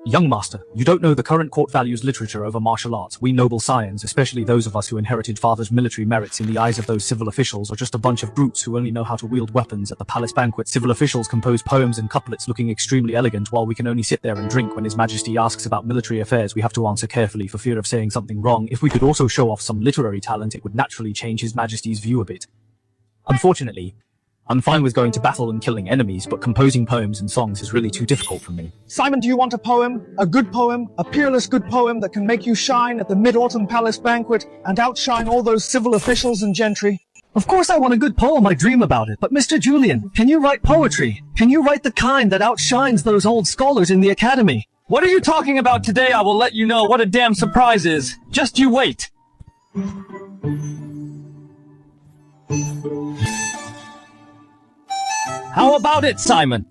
S17: Young master, you don't know the current court values literature over martial arts. We noble scions, especially those of us who inherited father's military merits, in the eyes of those civil officials, are just a bunch of brutes who only know how to wield weapons. At the palace banquet, civil officials compose poems and couplets looking extremely elegant, while we can only sit there and drink. When His Majesty asks about military affairs, we have to answer carefully for fear of saying something wrong. If we could also show off some literary talent, it would naturally change His Majesty's view a bit. Unfortunately, I'm fine with going to battle and killing enemies, but composing poems and songs is really too difficult for me.
S20: Simon, do you want a poem? A good poem? A peerless good poem that can make you shine at the Mid-Autumn Palace Banquet and outshine all those civil officials and gentry?
S5: Of course I want a good poem. I dream about it. But Mr. Julian, can you write poetry? Can you write the kind that outshines those old scholars in the academy?
S17: What are you talking about today? I will let you know what a damn surprise is. Just you wait. How about it, Simon?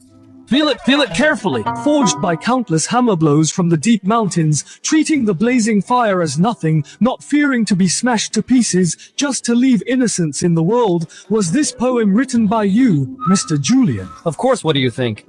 S17: Feel it carefully. Forged by countless hammer blows from the deep mountains, treating the blazing fire as nothing, not fearing to be smashed to pieces, just to leave innocence in the world, was this poem written by you, Mr. Julian.
S6: Of course, what do you think?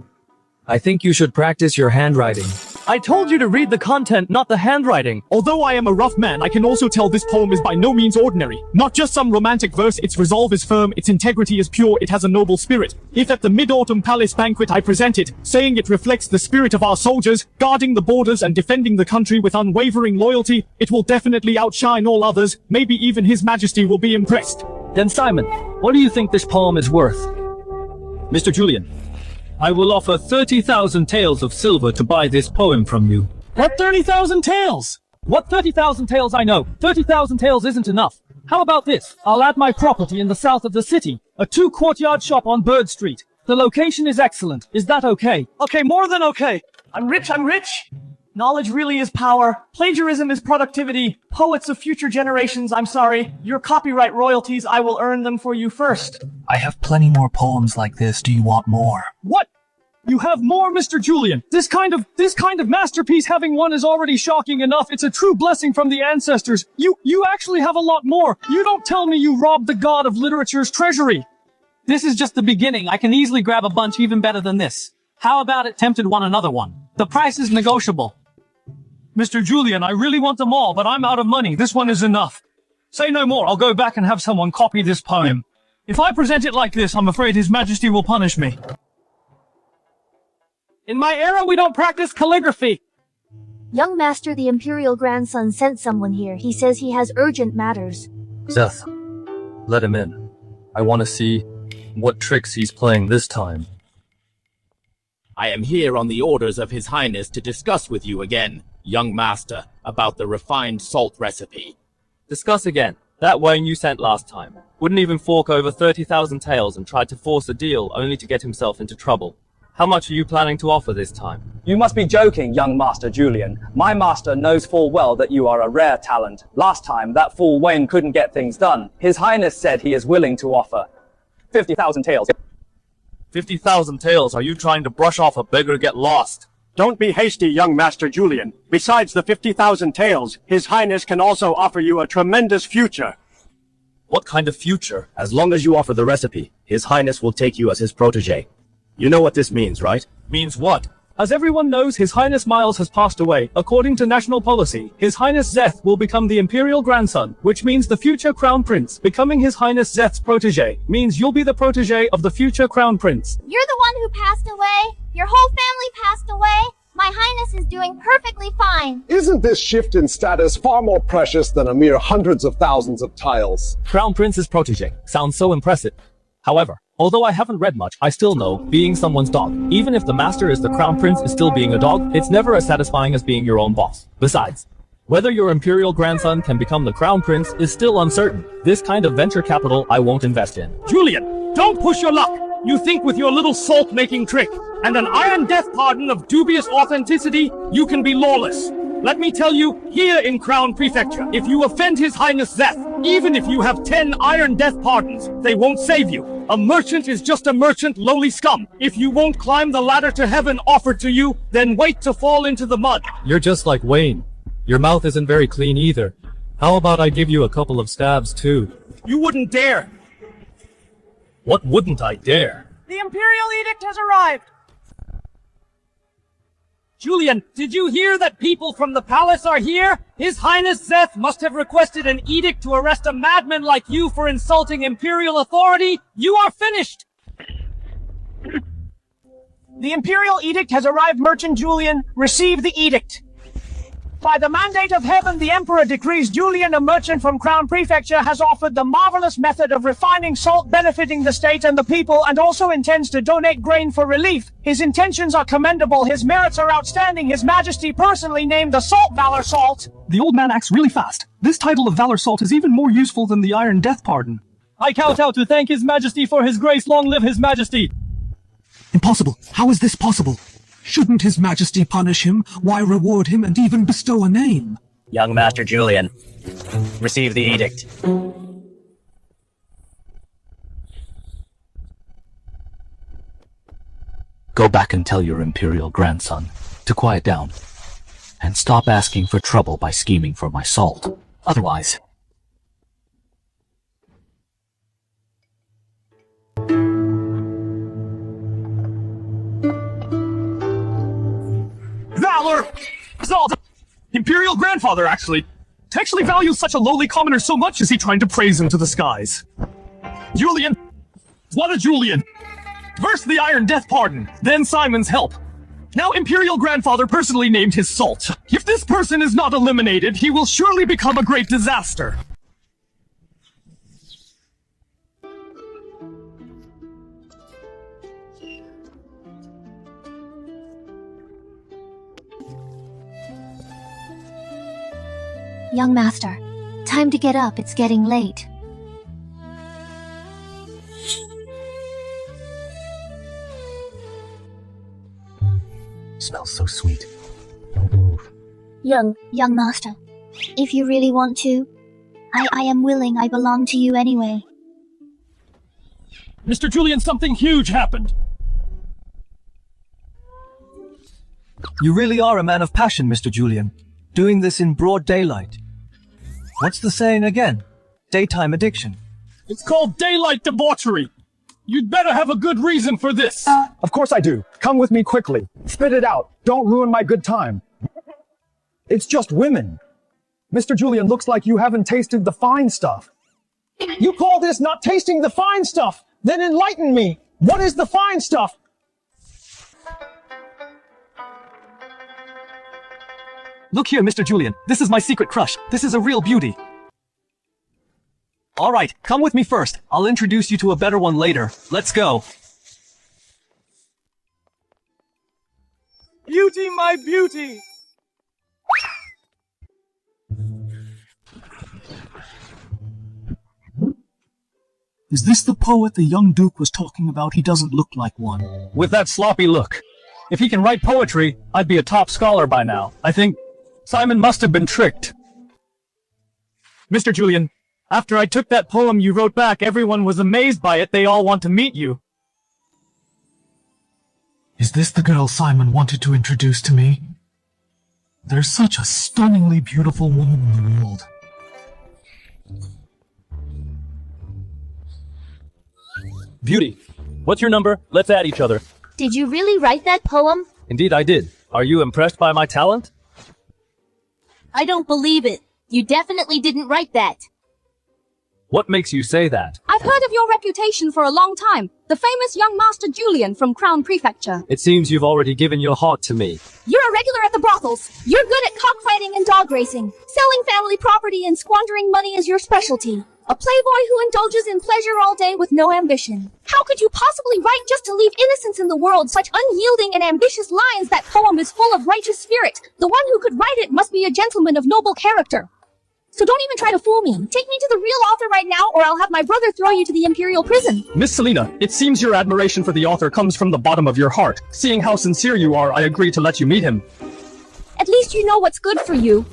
S6: I think you should practice your handwriting.
S17: I told you to read the content, not the handwriting. Although I am a rough man, I can also tell this poem is by no means ordinary. Not just some romantic verse, its resolve is firm, its integrity is pure, it has a noble spirit. If at the Mid-Autumn Palace banquet I present it, saying it reflects the spirit of our soldiers, guarding the borders and defending the country with unwavering loyalty, it will definitely outshine all others. Maybe even His Majesty will be impressed.
S5: Then Simon, what do you think this poem is worth?
S8: Mr. Julian, I will offer 30,000 taels of silver to buy this poem from you.
S17: What 30,000 taels?
S5: What 30,000 taels I know? 30,000 taels isn't enough. How about this? I'll add my property in the south of the city. A 2-courtyard shop on Bird Street. The location is excellent. Is that okay?
S17: Okay, more than okay. I'm rich. Knowledge really is power. Plagiarism is productivity. Poets of future generations, I'm sorry. Your copyright royalties, I will earn them for you first.
S18: I have plenty more poems like this. Do you want more?
S17: What? You have more, Mr. Julian. This kind of masterpiece, having one is already shocking enough. It's a true blessing from the ancestors. You actually have a lot more. You don't tell me you robbed the god of literature's treasury.
S5: This is just the beginning. I can easily grab a bunch even better than this. How about it tempted one another one? The price is negotiable.
S17: Mr. Julian, I really want them all, but I'm out of money. This one is enough. Say no more. I'll go back and have someone copy this poem. If I present it like this, I'm afraid His Majesty will punish me. In my era, we don't practice calligraphy.
S3: Young master, the imperial grandson sent someone here. He says he has urgent matters.
S6: Zeth, let him in. I want to see what tricks he's playing this time.
S19: I am here on the orders of His Highness to discuss with you again, young master, about the refined salt recipe.
S6: Discuss again. That Wayne you sent last time wouldn't even fork over 30,000 taels and tried to force a deal only to get himself into trouble. How much are you planning to offer this time?
S12: You must be joking, young Master Julian. My master knows full well that you are a rare talent. Last time, that fool Wayne couldn't get things done. His Highness said he is willing to offer 50,000 taels.
S6: 50,000 taels? Are you trying to brush off a beggar get lost?
S16: Don't be hasty, young Master Julian. Besides the 50,000 taels, His Highness can also offer you a tremendous future.
S6: What kind of future?
S15: As long as you offer the recipe, His Highness will take you as his protege. You know what this means, right?
S6: Means what?
S17: As everyone knows, His Highness Miles has passed away. According to national policy, His Highness Zeth will become the imperial grandson, which means the future crown prince. Becoming His Highness Zeth's protege means you'll be the protege of the future crown prince.
S7: You're the one who passed away. Your whole family passed away. My Highness is doing perfectly fine.
S22: Isn't this shift in status far more precious than a mere hundreds of thousands of tiles?
S6: Crown Prince's protege. Sounds so impressive. However, although I haven't read much, I still know being someone's dog, even if the master is the crown prince, is still being a dog. It's never as satisfying as being your own boss. Besides, whether your imperial grandson can become the crown prince is still uncertain. This kind of venture capital I won't invest in.
S9: Julian, don't push your luck. You think with your little salt-making trick and an iron death pardon of dubious authenticity, you can be lawless. Let me tell you, here in Crown Prefecture, if you offend His Highness Zeth, even if you have 10 iron death pardons, they won't save you. A merchant is just a merchant, lowly scum. If you won't climb the ladder to heaven offered to you, then wait to fall into the mud.
S6: You're just like Wayne. Your mouth isn't very clean either. How about I give you a couple of stabs too?
S9: You wouldn't dare.
S6: What wouldn't I dare?
S4: The Imperial Edict has arrived.
S9: Julian, did you hear that people from the palace are here? His Highness Zeth must have requested an edict to arrest a madman like you for insulting imperial authority. You are finished!
S4: The Imperial Edict has arrived, Merchant Julian. Receive the edict. By the mandate of heaven, the Emperor decrees Julian, a merchant from Crown Prefecture, has offered the marvelous method of refining salt benefiting the state and the people, and also intends to donate grain for relief. His intentions are commendable, his merits are outstanding. His Majesty personally named the salt Valor Salt.
S5: The old man acts really fast. This title of Valor Salt is even more useful than the Iron Death Pardon.
S17: I kowtow to thank His Majesty for his grace. Long live His Majesty.
S14: Impossible. How is this possible? Shouldn't His Majesty punish him? Why reward him and even bestow a name?
S10: Young Master Julian, receive the edict.
S2: Go back and tell your imperial grandson to quiet down and stop asking for trouble by scheming for my salt. Otherwise...
S17: Valor! Salt! Imperial grandfather, actually values such a lowly commoner so much is he trying to praise him to the skies. Julian! What a Julian! First the Iron Death Pardon, then Simon's help. Now Imperial grandfather personally named his salt. If this person is not eliminated, he will surely become a great disaster.
S3: Young master, time to get up, it's getting late.
S2: Smells so sweet.
S3: Young master, if you really want to, I am willing, I belong to you anyway.
S17: Mr. Julian, something huge happened.
S5: You really are a man of passion, Mr. Julian. Doing this in broad daylight. What's the saying again? Daytime addiction.
S17: It's called daylight debauchery. You'd better have a good reason for this.
S20: Of course I do. Come with me quickly. Spit it out. Don't ruin my good time. It's just women. Mr. Julian, looks like you haven't tasted the fine stuff. You call this not tasting the fine stuff? Then enlighten me. What is the fine stuff?
S5: Look here, Mr. Julian. This is my secret crush. This is a real beauty. Alright, come with me first. I'll introduce you to a better one later. Let's go.
S17: Beauty, my beauty!
S14: Is this the poet the young Duke was talking about? He doesn't look like one.
S17: With that sloppy look. If he can write poetry, I'd be a top scholar by now. I think Simon must have been tricked. Mr. Julian, after I took that poem you wrote back, everyone was amazed by it. They all want to meet you.
S18: Is this the girl Simon wanted to introduce to me? There's such a stunningly beautiful woman in the world.
S6: Beauty, what's your number? Let's add each other.
S3: Did you really write that poem?
S6: Indeed I did. Are you impressed by my talent?
S7: I don't believe it. You definitely didn't write that.
S6: What makes you say that?
S1: I've heard of your reputation for a long time. The famous young Master Julian from Crown Prefecture.
S6: It seems you've already given your heart to me.
S1: You're a regular at the brothels. You're good at cockfighting and dog racing. Selling family property and squandering money is your specialty. A playboy who indulges in pleasure all day with no ambition. How could you possibly write just to leave innocence in the world such unyielding and ambitious lines? That poem is full of righteous spirit. The one who could write it must be a gentleman of noble character. So don't even try to fool me. Take me to the real author right now, or I'll have my brother throw you to the Imperial prison.
S17: Miss Selina, it seems your admiration for the author comes from the bottom of your heart. Seeing how sincere you are, I agree to let you meet him.
S1: At least you know what's good for you.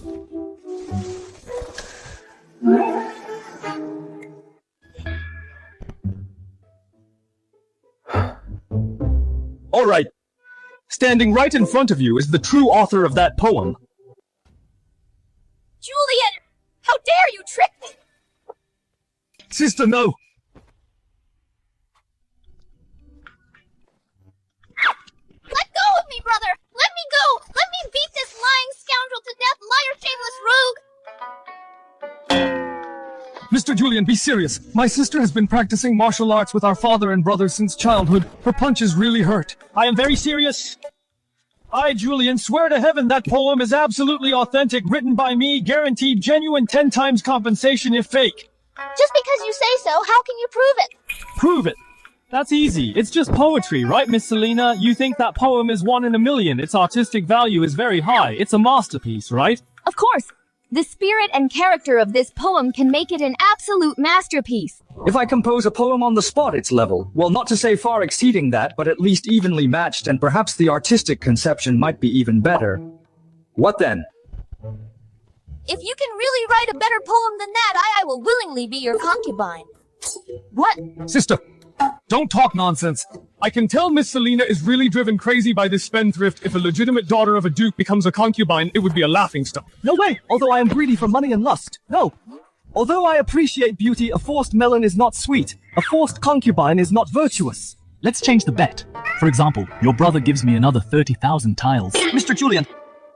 S17: All right. Standing right in front of you is the true author of that poem.
S7: Julian! How dare you trick me!
S17: Sister, no!
S7: Let go of me, brother! Let me go! Let me beat this lying scoundrel to death, liar, shameless rogue!
S17: Mr. Julian, be serious. My sister has been practicing martial arts with our father and brother since childhood. Her punches really hurt. I am very serious. I, Julian, swear to heaven that poem is absolutely authentic, written by me, guaranteed genuine 10 times compensation if fake.
S7: Just because you say so, how can you prove it?
S17: Prove it.
S6: That's easy. It's just poetry, right, Miss Selina? You think that poem is 1 in a million. Its artistic value is very high. It's a masterpiece, right?
S1: Of course. The spirit and character of this poem can make it an absolute masterpiece.
S21: If I compose a poem on the spot, it's level. Well, not to say far exceeding that, but at least evenly matched, and perhaps the artistic conception might be even better. What then?
S7: If you can really write a better poem than that, I will willingly be your concubine. What?
S17: Sister,
S4: Don't talk nonsense. I can tell Miss Selina is really driven crazy by this spendthrift. If a legitimate daughter of a duke becomes a concubine, it would be a laughingstock.
S5: No way! Although I am greedy for money and lust. No! Although I appreciate beauty, a forced melon is not sweet. A forced concubine is not virtuous.
S2: Let's change the bet. For example, your brother gives me another 30,000 tiles.
S5: Mr. Julian,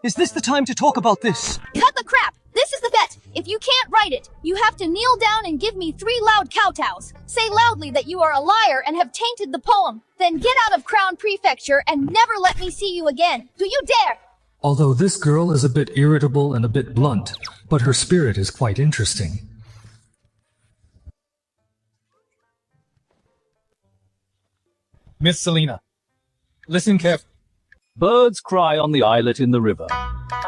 S5: is this the time to talk about this?
S7: Cut the crap! This is the bet! If you can't write it, you have to kneel down and give me 3 loud kowtows. Say loudly that you are a liar and have tainted the poem. Then get out of Crown Prefecture and never let me see you again. Do you dare?
S18: Although this girl is a bit irritable and a bit blunt, but her spirit is quite interesting.
S4: Miss Selina, listen carefully.
S6: Birds cry on the islet in the river.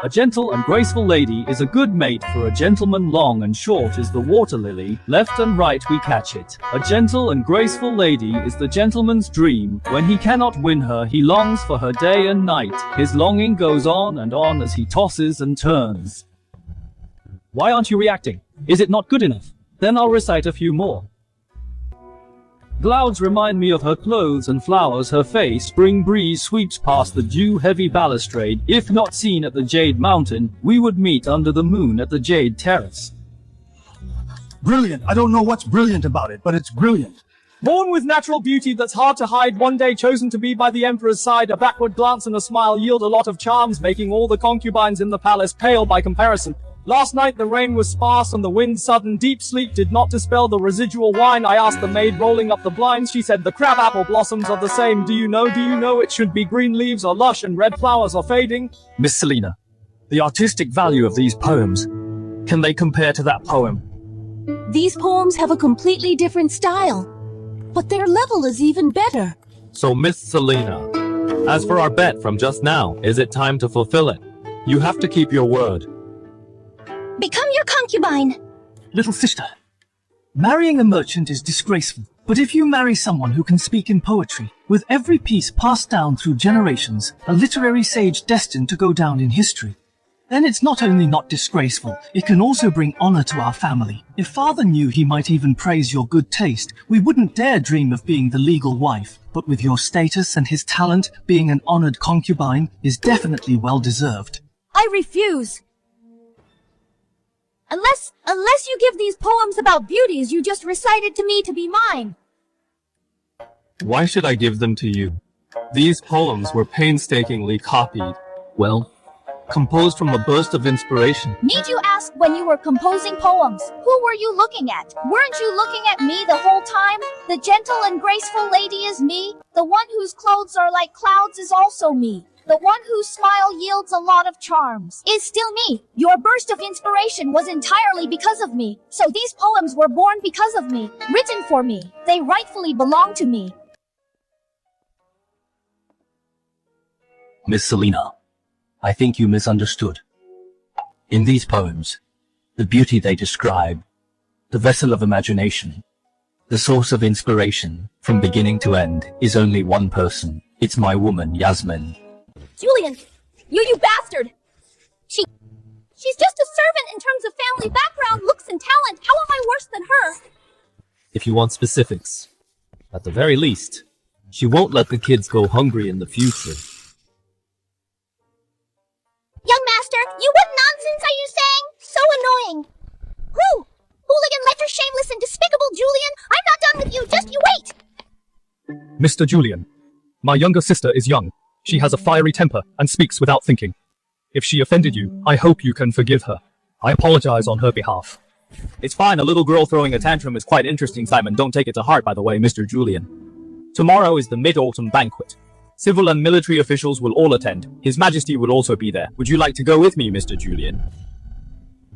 S6: A gentle and graceful lady is a good mate for a gentleman. Long and short is the water lily, left and right we catch it. A gentle and graceful lady is the gentleman's dream. When he cannot win her, he longs for her day and night. His longing goes on and on as he tosses and turns. Why aren't you reacting? Is it not good enough? Then I'll recite a few more. Clouds remind me of her clothes and flowers her face. Spring breeze sweeps past the dew-heavy balustrade. If not seen at the Jade Mountain, we would meet under the moon at the Jade Terrace.
S22: Brilliant. I don't know what's brilliant about it, but it's brilliant.
S17: Born with natural beauty that's hard to hide, one day chosen to be by the emperor's side, a backward glance and a smile yield a lot of charms, making all the concubines in the palace pale by comparison. Last night the rain was sparse and the wind sudden. Deep sleep did not dispel the residual wine. I asked the maid rolling up the blinds. She said the crabapple blossoms are the same. Do you know it should be green leaves or lush and red flowers are fading?
S2: Miss Selina, the artistic value of these poems, can they compare to that poem?
S1: These poems have a completely different style, but their level is even better.
S6: So Miss Selina, as for our bet from just now, is it time to fulfill it? You have to keep your word.
S1: Become your concubine.
S5: Little sister, marrying a merchant is disgraceful. But if you marry someone who can speak in poetry, with every piece passed down through generations, a literary sage destined to go down in history, then it's not only not disgraceful, it can also bring honor to our family. If father knew, he might even praise your good taste. We wouldn't dare dream of being the legal wife. But with your status and his talent, being an honored concubine is definitely well deserved.
S1: I refuse. Unless you give these poems about beauties you just recited to me to be mine.
S6: Why should I give them to you? These poems were painstakingly copied. Well, composed from a burst of inspiration.
S7: Need you ask when you were composing poems? Who were you looking at? Weren't you looking at me the whole time? The gentle and graceful lady is me. The one whose clothes are like clouds is also me. The one whose smile yields a lot of charms is still me. Your burst of inspiration was entirely because of me. So these poems were born because of me, written for me. They rightfully belong to me.
S2: Miss Selina, I think you misunderstood. In these poems, the beauty they describe, the vessel of imagination, the source of inspiration, from beginning to end, is only one person. It's my woman, Yasmin.
S7: Julian, you bastard! She's just a servant in terms of family background, looks and talent. How am I worse than her?
S6: If you want specifics, at the very least, she won't let the kids go hungry in the future.
S7: Young master, what nonsense are you saying? So annoying. Who? Hooligan, letter, shameless and despicable Julian. I'm not done with you, just you wait.
S18: Mr. Julian, my younger sister is young. She has a fiery temper and speaks without thinking. If she offended you, I hope you can forgive her. I apologize on her behalf.
S6: It's fine, a little girl throwing a tantrum is quite interesting, Simon. Don't take it to heart, by the way, Mr. Julian. Tomorrow is the Mid-Autumn Banquet. Civil and military officials will all attend. His Majesty will also be there. Would you like to go with me, Mr. Julian?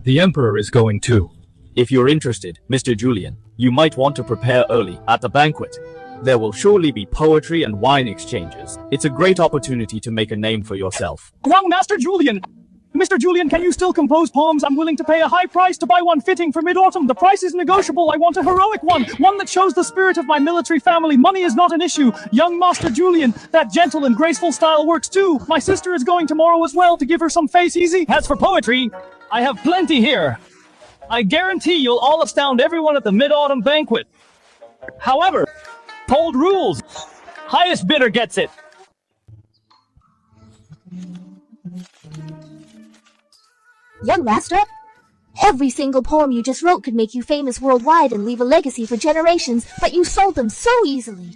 S18: The Emperor is going too.
S6: If you're interested, Mr. Julian, you might want to prepare early. At the banquet, there will surely be poetry and wine exchanges. It's a great opportunity to make a name for yourself.
S17: Young Master Julian! Mr. Julian, can you still compose poems? I'm willing to pay a high price to buy one fitting for Mid-Autumn. The price is negotiable. I want a heroic one that shows the spirit of my military family. Money is not an issue. Young Master Julian, that gentle and graceful style works too. My sister is going tomorrow as well to give her some face easy. As for poetry, I have plenty here. I guarantee you'll all astound everyone at the Mid-Autumn Banquet. However, Told rules. Highest bidder gets it.
S3: Young master, every single poem you just wrote could make you famous worldwide and leave a legacy for generations, but you sold them so easily.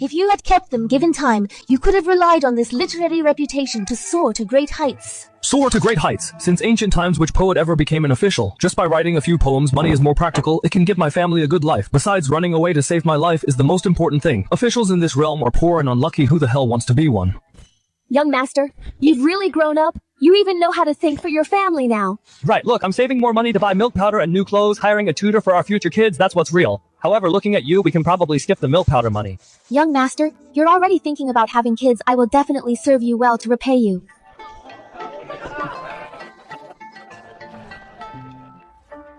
S3: If you had kept them given time, you could have relied on this literary reputation to soar to great heights.
S17: Soar to great heights. Since ancient times, which poet ever became an official? Just by writing a few poems, money is more practical. It can give my family a good life. Besides, running away to save my life is the most important thing. Officials in this realm are poor and unlucky. Who the hell wants to be one?
S1: Young master, you've really grown up. You even know how to think for your family now.
S17: Right, look, I'm saving more money to buy milk powder and new clothes, hiring a tutor for our future kids, that's what's real. However, looking at you, we can probably skip the milk powder money.
S1: Young master, you're already thinking about having kids. I will definitely serve you well to repay you.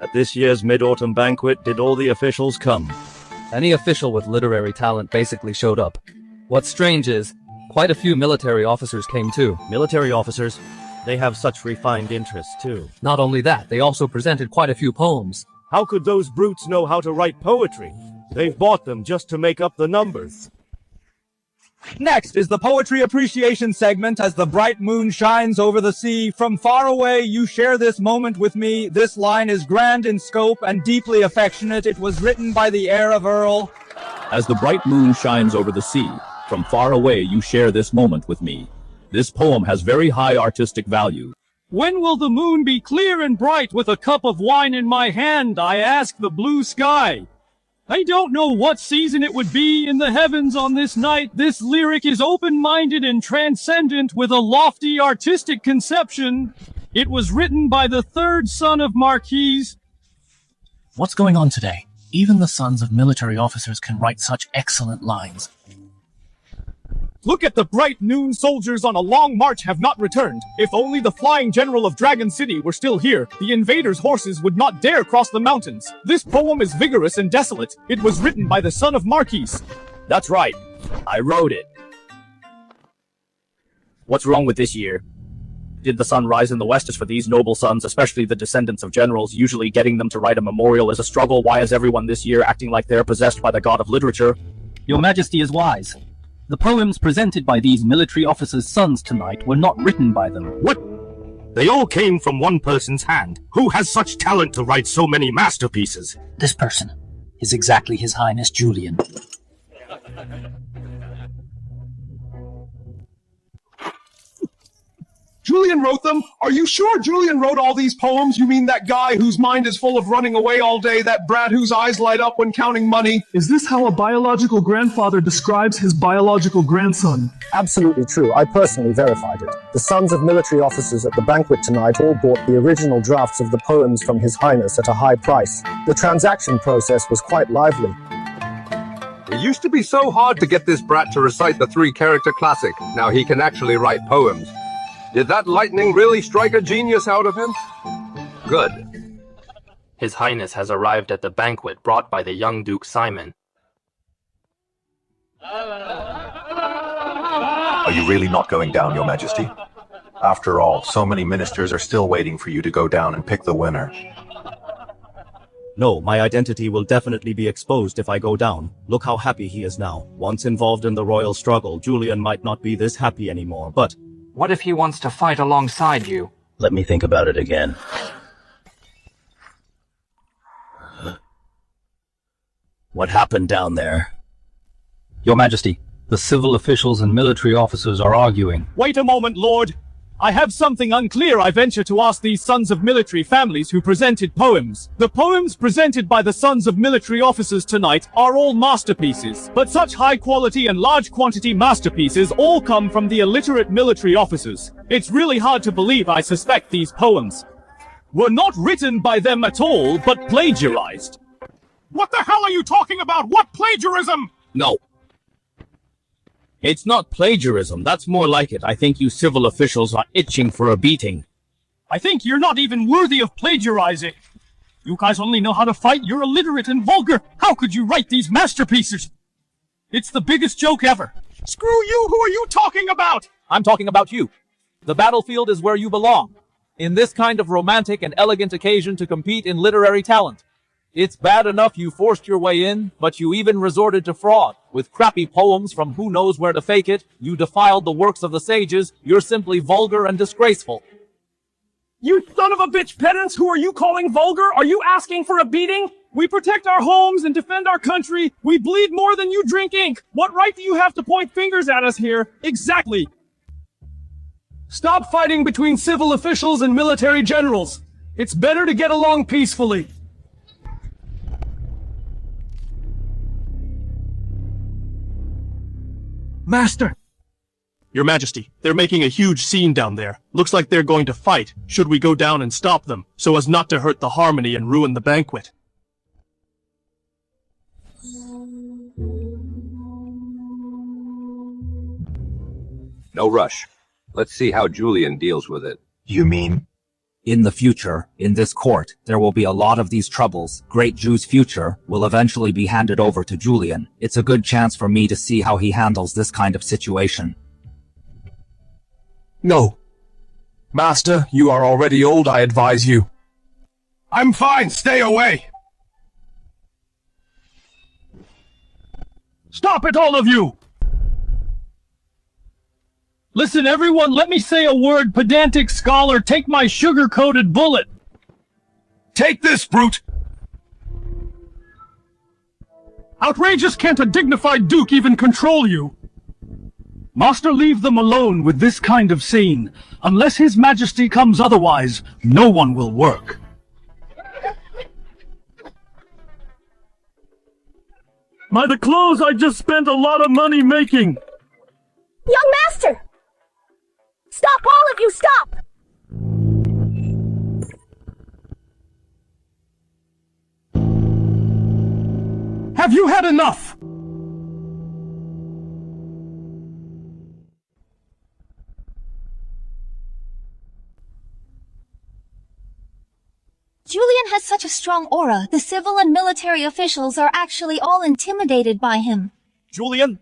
S2: At this year's Mid-Autumn Banquet, did all the officials come?
S6: Any official with literary talent basically showed up. What's strange is, quite a few military officers came too.
S2: Military officers? They have such refined interests too.
S6: Not only that, they also presented quite a few poems.
S2: How could those brutes know how to write poetry? They've bought them just to make up the numbers.
S11: Next is the poetry appreciation segment. As the bright moon shines over the sea, from far away you share this moment with me. This line is grand in scope and deeply affectionate. It was written by the heir of Earl.
S8: As the bright moon shines over the sea, from far away you share this moment with me. This poem has very high artistic value.
S4: When will the moon be clear and bright with a cup of wine in my hand? I ask the blue sky. I don't know what season it would be in the heavens on this night. This lyric is open-minded and transcendent with a lofty artistic conception. It was written by the third son of Marquis.
S13: What's going on today? Even the sons of military officers can write such excellent lines.
S9: Look at the bright noon soldiers on a long march have not returned. If only the flying general of Dragon City were still here, the invaders' horses would not dare cross the mountains. This poem is vigorous and desolate. It was written by the son of Marquis.
S10: That's right. I wrote it. What's wrong with this year? Did the sun rise in the west? As for these noble sons, especially the descendants of generals, usually getting them to write a memorial is a struggle. Why is everyone this year acting like they're possessed by the god of literature?
S5: Your Majesty is wise. The poems presented by these military officers' sons tonight were not written by them.
S2: What? They all came from one person's hand. Who has such talent to write so many masterpieces?
S13: This person is exactly His Highness Julian.
S20: Julian wrote them? Are you sure Julian wrote all these poems? You mean that guy whose mind is full of running away all day, that brat whose eyes light up when counting money?
S23: Is this how a biological grandfather describes his biological grandson?
S24: Absolutely true. I personally verified it. The sons of military officers at the banquet tonight all bought the original drafts of the poems from His Highness at a high price. The transaction process was quite lively.
S25: It used to be so hard to get this brat to recite the three-character classic. Now he can actually write poems. Did that lightning really strike a genius out of him? Good.
S26: His Highness has arrived at the banquet brought by the young Duke Simon.
S27: Are you really not going down, Your Majesty? After all, so many ministers are still waiting for you to go down and pick the winner.
S2: No, my identity will definitely be exposed if I go down. Look how happy he is now. Once involved in the royal struggle, Julian might not be this happy anymore, but...
S28: What if he wants to fight alongside you?
S27: Let me think about it again.
S2: What happened down there?
S5: Your Majesty, the civil officials and military officers are arguing.
S4: Wait a moment, Lord. I have something unclear I venture to ask these sons of military families who presented poems. The poems presented by the sons of military officers tonight are all masterpieces, but such high quality and large quantity masterpieces all come from the illiterate military officers. It's really hard to believe I suspect these poems were not written by them at all, but plagiarized.
S9: What the hell are you talking about? What plagiarism?
S10: No. It's not plagiarism, that's more like it. I think you civil officials are itching for a beating.
S4: I think you're not even worthy of plagiarizing. You guys only know how to fight, you're illiterate and vulgar. How could you write these masterpieces? It's the biggest joke ever.
S9: Screw you, who are you talking about?
S17: I'm talking about you. The battlefield is where you belong. In this kind of romantic and elegant occasion to compete in literary talent.
S6: It's bad enough you forced your way in, but you even resorted to fraud. With crappy poems from who knows where to fake it, you defiled the works of the sages. You're simply vulgar and disgraceful.
S20: You son of a bitch pedants, who are you calling vulgar? Are you asking for a beating? We protect our homes and defend our country. We bleed more than you drink ink. What right do you have to point fingers at us here? Exactly.
S4: Stop fighting between civil officials and military generals. It's better to get along peacefully.
S7: Master!
S12: Your Majesty, they're making a huge scene down there. Looks like they're going to fight. Should we go down and stop them, so as not to hurt the harmony and ruin the banquet?
S25: No rush. Let's see how Julian deals with it.
S27: You mean?
S14: In the future, in this court, there will be a lot of these troubles. Great Jew's future will eventually be handed over to Julian. It's a good chance for me to see how he handles this kind of situation.
S7: No. Master, you are already old, I advise you.
S9: I'm fine, stay away!
S4: Stop it, all of you! Listen, everyone, let me say a word, pedantic scholar. Take my sugar-coated bullet.
S9: Take this, brute!
S4: Outrageous, can't a dignified duke even control you? Master, leave them alone with this kind of scene. Unless His Majesty comes otherwise, no one will work. By the clothes I just spent a lot of money making.
S1: Young master! Stop, all of you, stop!
S4: Have you had enough?
S1: Julian has such a strong aura. The civil and military officials are actually all intimidated by him.
S10: Julian?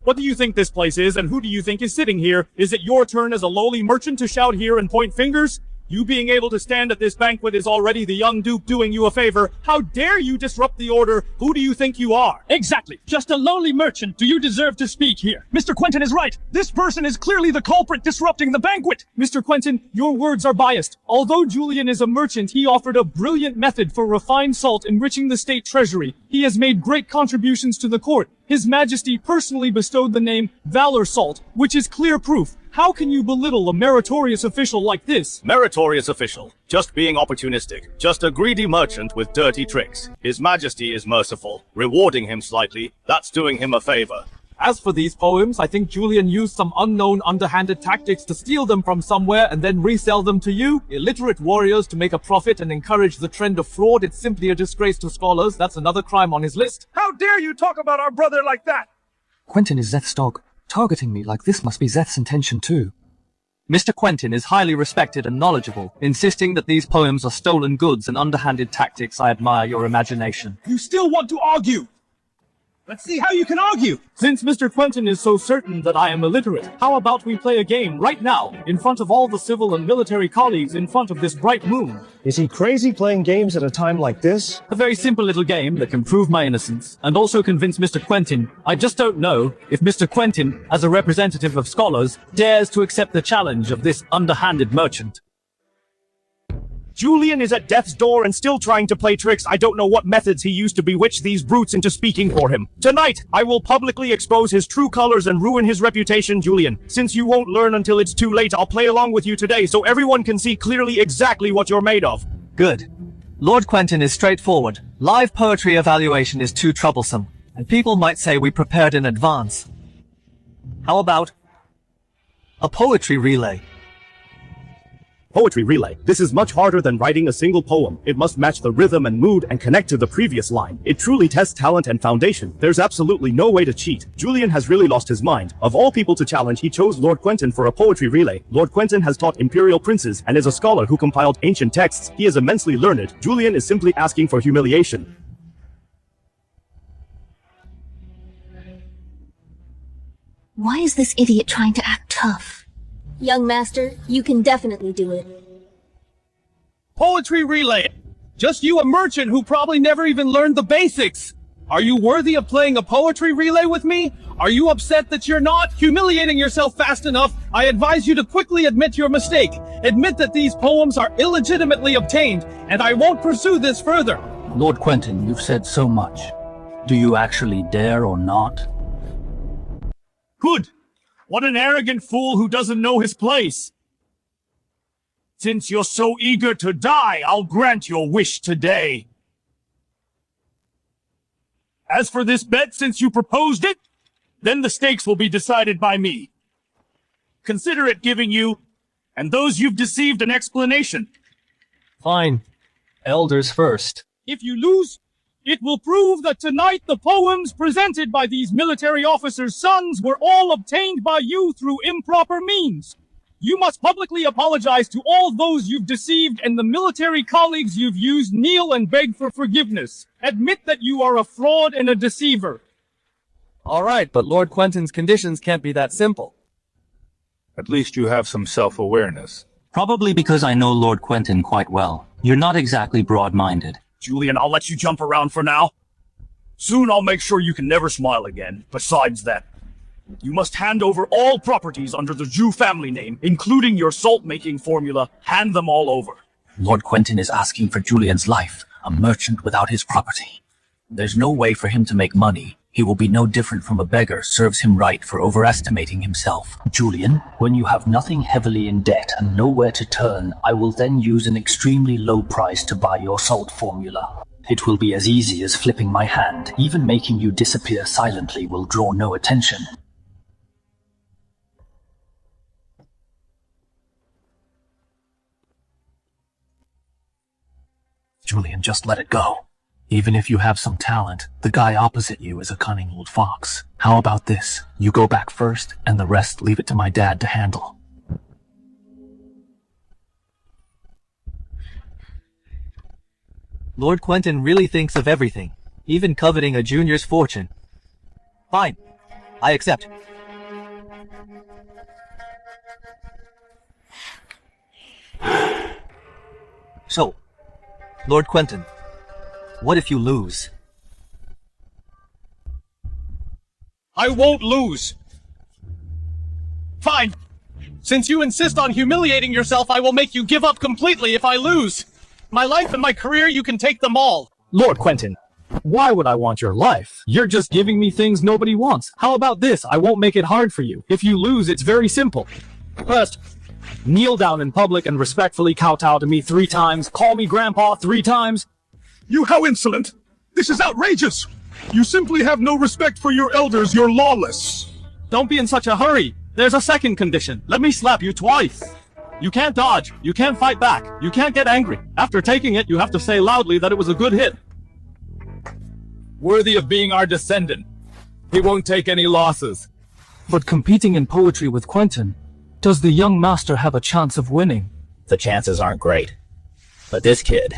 S10: What do you think this place is, and who do you think is sitting here? Is it your turn as a lowly merchant to shout here and point fingers? You being able to stand at this banquet is already the young duke doing you a favor. How dare you disrupt the order? Who do you think you are?
S20: Exactly. Just a lowly merchant. Do you deserve to speak here? Mr. Quentin is right. This person is clearly the culprit disrupting the banquet.
S10: Mr. Quentin, your words are biased. Although Julian is a merchant, he offered a brilliant method for refined salt enriching the state treasury. He has made great contributions to the court. His Majesty personally bestowed the name Valor Salt, which is clear proof. How can you belittle a meritorious official like this? Meritorious official. Just being opportunistic. Just a greedy merchant with dirty tricks. His Majesty is merciful. Rewarding him slightly, that's doing him a favor. As for these poems, I think Julian used some unknown underhanded tactics to steal them from somewhere and then resell them to you, illiterate warriors, to make a profit and encourage the trend of fraud. It's simply a disgrace to scholars. That's another crime on his list.
S20: How dare you talk about our brother like that?
S18: Quentin is Zeth's dog. Targeting me like this must be Zeth's intention too.
S17: Mr. Quentin is highly respected and knowledgeable. Insisting that these poems are stolen goods and underhanded tactics, I admire your imagination.
S20: You still want to argue? Let's see how you can argue.
S10: Since Mr. Quentin is so certain that I am illiterate, how about we play a game right now, in front of all the civil and military colleagues, in front of this bright moon?
S20: Is he crazy playing games at a time like this?
S17: A very simple little game that can prove my innocence, and also convince Mr. Quentin. I just don't know if Mr. Quentin, as a representative of scholars, dares to accept the challenge of this underhanded merchant.
S10: Julian is at death's door and still trying to play tricks. I don't know what methods he used to bewitch these brutes into speaking for him. Tonight, I will publicly expose his true colors and ruin his reputation, Julian. Since you won't learn until it's too late, I'll play along with you today so everyone can see clearly exactly what you're made of.
S17: Good. Lord Quentin is straightforward. Live poetry evaluation is too troublesome, and people might say we prepared in advance. How about a poetry relay?
S10: Poetry relay. This is much harder than writing a single poem. It must match the rhythm and mood and connect to the previous line. It truly tests talent and foundation. There's absolutely no way to cheat. Julian has really lost his mind. Of all people to challenge, he chose Lord Quentin for a poetry relay. Lord Quentin has taught imperial princes and is a scholar who compiled ancient texts. He is immensely learned. Julian is simply asking for humiliation.
S1: Why is this idiot trying to act tough? Young master, you can definitely do it.
S20: Poetry relay. Just you, a merchant who probably never even learned the basics. Are you worthy of playing a poetry relay with me? Are you upset that you're not humiliating yourself fast enough? I advise you to quickly admit your mistake. Admit that these poems are illegitimately obtained, and I won't pursue this further.
S2: Lord Quentin, you've said so much. Do you actually dare or not?
S10: Good. What an arrogant fool who doesn't know his place. Since you're so eager to die, I'll grant your wish today. As for this bet, since you proposed it, then the stakes will be decided by me. Consider it giving you, and those you've deceived, an explanation.
S17: Fine. Elders first.
S10: If you lose, it will prove that tonight the poems presented by these military officers' sons were all obtained by you through improper means. You must publicly apologize to all those you've deceived, and the military colleagues you've used kneel and beg for forgiveness. Admit that you are a fraud and a deceiver.
S17: All right, but Lord Quentin's conditions can't be that simple.
S12: At least you have some self-awareness.
S2: Probably because I know Lord Quentin quite well. You're not exactly broad-minded.
S10: Julian, I'll let you jump around for now. Soon I'll make sure you can never smile again. Besides that, you must hand over all properties under the Jew family name, including your salt-making formula. Hand them all over.
S2: Lord Quentin is asking for Julian's life, a merchant without his property. There's no way for him to make money. He will be no different from a beggar. Serves him right for overestimating himself. Julian, when you have nothing heavily in debt and nowhere to turn, I will then use an extremely low price to buy your salt formula. It will be as easy as flipping my hand. Even making you disappear silently will draw no attention. Julian, just let it go. Even if you have some talent, the guy opposite you is a cunning old fox. How about this? You go back first, and the rest leave it to my dad to handle.
S5: Lord Quentin really thinks of everything, even coveting a junior's fortune. Fine. I accept. So, Lord Quentin, what if you lose?
S20: I won't lose. Fine. Since you insist on humiliating yourself, I will make you give up completely if I lose. My life and my career, you can take them all.
S17: Lord Quentin, why would I want your life? You're just giving me things nobody wants. How about this? I won't make it hard for you. If you lose, it's very simple. First, kneel down in public and respectfully kowtow to me 3 times. Call me Grandpa 3 times.
S9: How insolent! This is outrageous! You simply have no respect for your elders. You're lawless.
S20: Don't be in such a hurry. There's a second condition. Let me slap you twice. You can't dodge. You can't fight back. You can't get angry. After taking it, you have to say loudly that it was a good hit.
S6: Worthy of being our descendant. He won't take any losses.
S17: But competing in poetry with Quentin, does the young master have a chance of winning?
S3: The chances aren't great. But this kid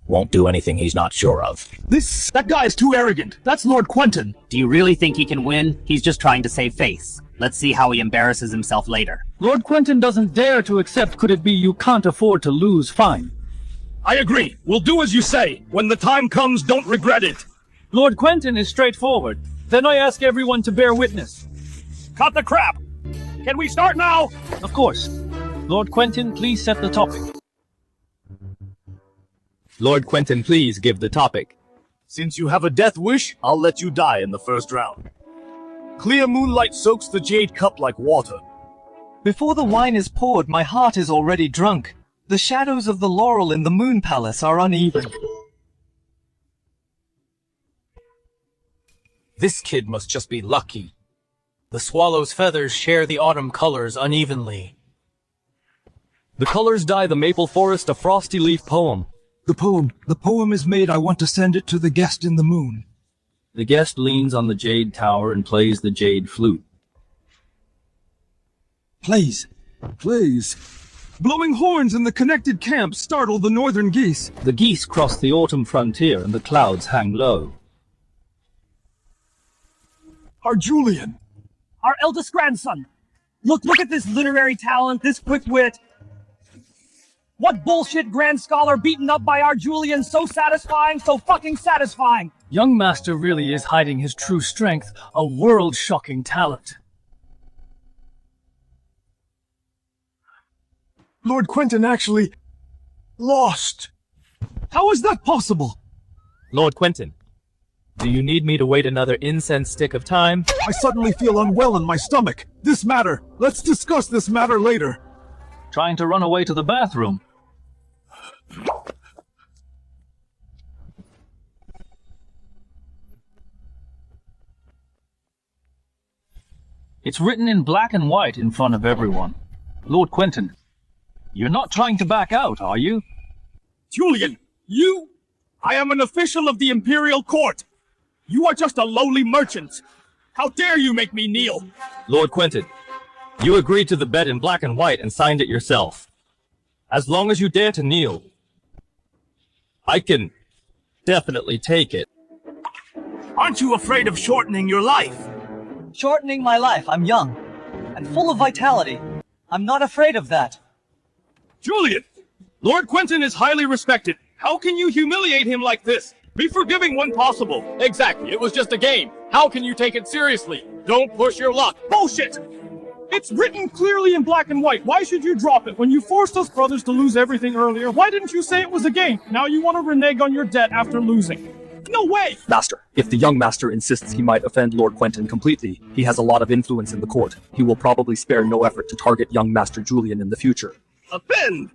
S3: won't do anything he's not sure of.
S2: That guy is too arrogant. That's Lord Quentin.
S8: Do you really think he can win? He's just trying to save face. Let's see how he embarrasses himself later.
S17: Lord Quentin doesn't dare to accept. Could it be you can't afford to lose? Fine.
S10: I agree. We'll do as you say. When the time comes, don't regret it.
S17: Lord Quentin is straightforward. Then I ask everyone to bear witness.
S10: Cut the crap! Can we start now?
S17: Of course. Lord Quentin, please set the topic.
S6: Lord Quentin, please give the topic.
S10: Since you have a death wish, I'll let you die in the first round. Clear moonlight soaks the jade cup like water.
S5: Before the wine is poured, my heart is already drunk. The shadows of the laurel in the moon palace are uneven.
S6: This kid must just be lucky. The swallow's feathers share the autumn colors unevenly.
S17: The colors dye the maple forest a frosty leaf poem.
S11: The poem is made. I want to send it to the guest in the moon.
S2: The guest leans on the jade tower and plays the jade flute.
S11: Plays.
S9: Blowing horns in the connected camp startle the northern geese.
S2: The geese cross the autumn frontier and the clouds hang low.
S9: Our Julian.
S4: Our eldest grandson. Look at this literary talent, this quick wit. What bullshit grand scholar beaten up by our Julian? So satisfying, so fucking satisfying.
S10: Young master really is hiding his true strength, a world-shocking talent.
S7: Lord Quentin actually lost.
S10: How is that possible?
S6: Lord Quentin, do you need me to wait another incense stick of time?
S7: I suddenly feel unwell in my stomach. This matter. Let's discuss this matter later.
S18: Trying to run away to the bathroom. It's written in black and white in front of everyone. Lord Quentin, you're not trying to back out, are you?
S9: Julian, you... I am an official of the Imperial Court. You are just a lowly merchant. How dare you make me kneel?
S6: Lord Quentin, you agreed to the bet in black and white and signed it yourself. As long as you dare to kneel, I can definitely take it.
S2: Aren't you afraid of shortening your life?
S5: Shortening my life, I'm young and full of vitality. I'm not afraid of that.
S9: Julian, Lord Quentin is highly respected. How can you humiliate him like this? Be forgiving when possible.
S12: Exactly, it was just a game. How can you take it seriously? Don't push your luck.
S4: Bullshit! It's written clearly in black and white. Why should you drop it? When you forced us brothers to lose everything earlier, why didn't you say it was a game? Now you want to renege on your debt after losing. No way!
S6: Master, if the young master insists he might offend Lord Quentin completely, he has a lot of influence in the court. He will probably spare no effort to target young Master Julian in the future.
S12: Offend!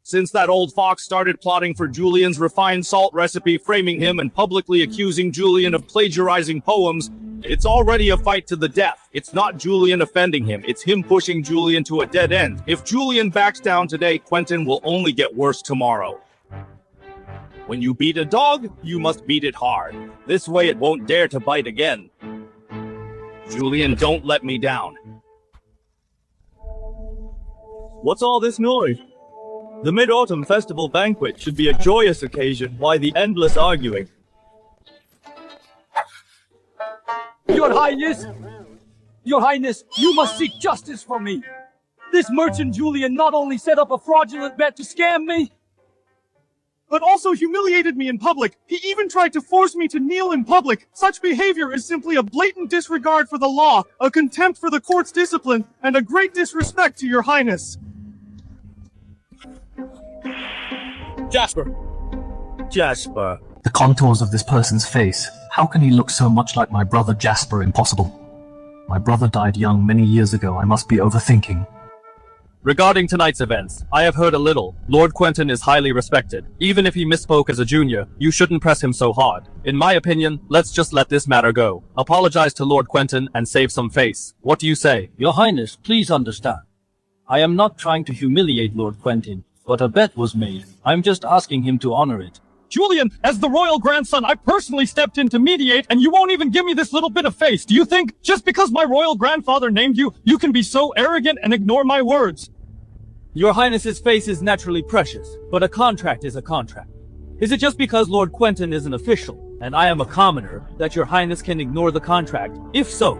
S12: Since that old fox started plotting for Julian's refined salt recipe, framing him and publicly accusing Julian of plagiarizing poems, it's already a fight to the death. It's not Julian offending him, it's him pushing Julian to a dead end. If Julian backs down today, Quentin will only get worse tomorrow. When you beat a dog, you must beat it hard. This way it won't dare to bite again. Julian, don't let me down.
S6: What's all this noise? The Mid-Autumn Festival banquet should be a joyous occasion. Why the endless arguing?
S4: Your Highness! Your Highness, you must seek justice for me! This merchant Julian not only set up a fraudulent bet to scam me,
S9: but also humiliated me in public. He even tried to force me to kneel in public. Such behavior is simply a blatant disregard for the law, a contempt for the court's discipline, and a great disrespect to your Highness.
S12: Jasper.
S6: Jasper.
S18: The contours of this person's face. How can he look so much like my brother Jasper? Impossible. My brother died young many years ago. I must be overthinking.
S6: Regarding tonight's events, I have heard a little. Lord Quentin is highly respected. Even if he misspoke as a junior, you shouldn't press him so hard. In my opinion, let's just let this matter go. Apologize to Lord Quentin and save some face. What do you say?
S18: Your Highness, please understand. I am not trying to humiliate Lord Quentin, but a bet was made. I'm just asking him to honor it.
S4: Julian, as the royal grandson, I personally stepped in to mediate, and you won't even give me this little bit of face. Do you think, just because my royal grandfather named you, you can be so arrogant and ignore my words?
S6: Your Highness's face is naturally precious, but a contract is a contract. Is it just because Lord Quentin is an official, and I am a commoner, that your Highness can ignore the contract? If so,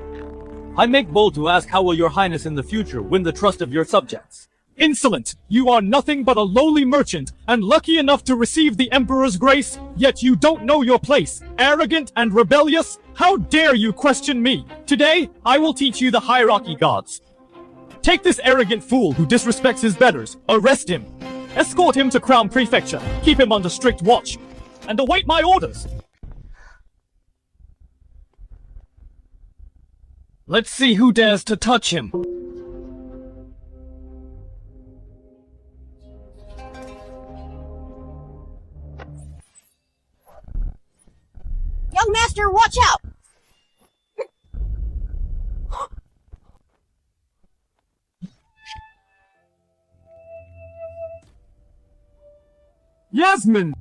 S6: I make bold to ask, how will your Highness in the future win the trust of your subjects?
S4: Insolent! You are nothing but a lowly merchant, and lucky enough to receive the Emperor's grace, yet you don't know your place. Arrogant and rebellious? How dare you question me? Today, I will teach you the hierarchy gods. Take this arrogant fool who disrespects his betters, arrest him, escort him to Crown Prefecture, keep him under strict watch, and await my orders.
S10: Let's see who dares to touch him.
S1: Young master, watch out!
S4: Yasmin!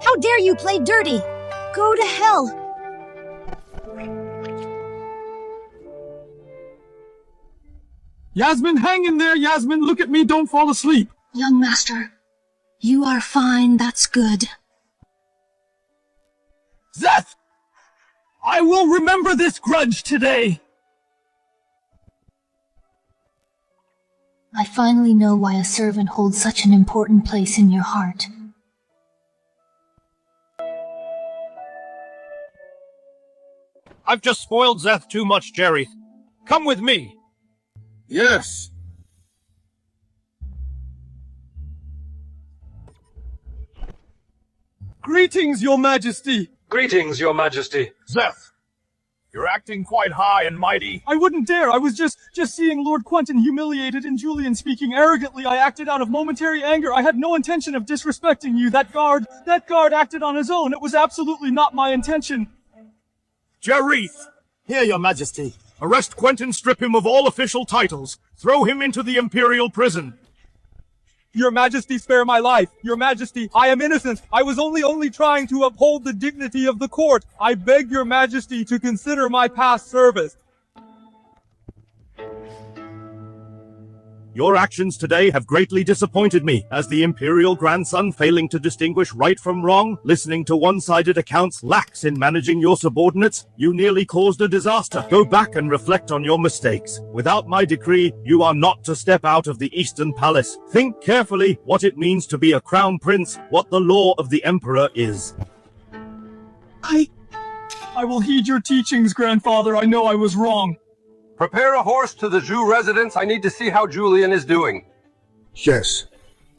S1: How dare you play dirty? Go to hell!
S4: Yasmin, hang in there, Yasmin! Look at me, don't fall asleep!
S1: Young master, you are fine, that's good.
S6: Zeth! I will remember this grudge today!
S1: I finally know why a servant holds such an important place in your heart.
S12: I've just spoiled Zeth too much, Jerry. Come with me.
S25: Yes.
S10: Greetings, Your Majesty!
S12: Greetings, Your Majesty. Zeth, you're acting quite high and mighty.
S10: I wouldn't dare. I was just seeing Lord Quentin humiliated and Julian speaking arrogantly. I acted out of momentary anger. I had no intention of disrespecting you. That guard acted on his own. It was absolutely not my intention.
S12: Jareth!
S7: Here, Your Majesty.
S12: Arrest Quentin, strip him of all official titles. Throw him into the Imperial prison.
S10: Your Majesty, spare my life. Your Majesty, I am innocent. I was only trying to uphold the dignity of the court. I beg Your Majesty to consider my past service.
S12: Your actions today have greatly disappointed me, as the Imperial grandson failing to distinguish right from wrong, listening to one-sided accounts, lax in managing your subordinates. You nearly caused a disaster. Go back and reflect on your mistakes. Without my decree, you are not to step out of the Eastern Palace. Think carefully what it means to be a crown prince, what the law of the Emperor is.
S10: I will heed your teachings, Grandfather. I know I was wrong.
S25: Prepare a horse to the Jew residence. I need to see how Julian is doing.
S7: Yes.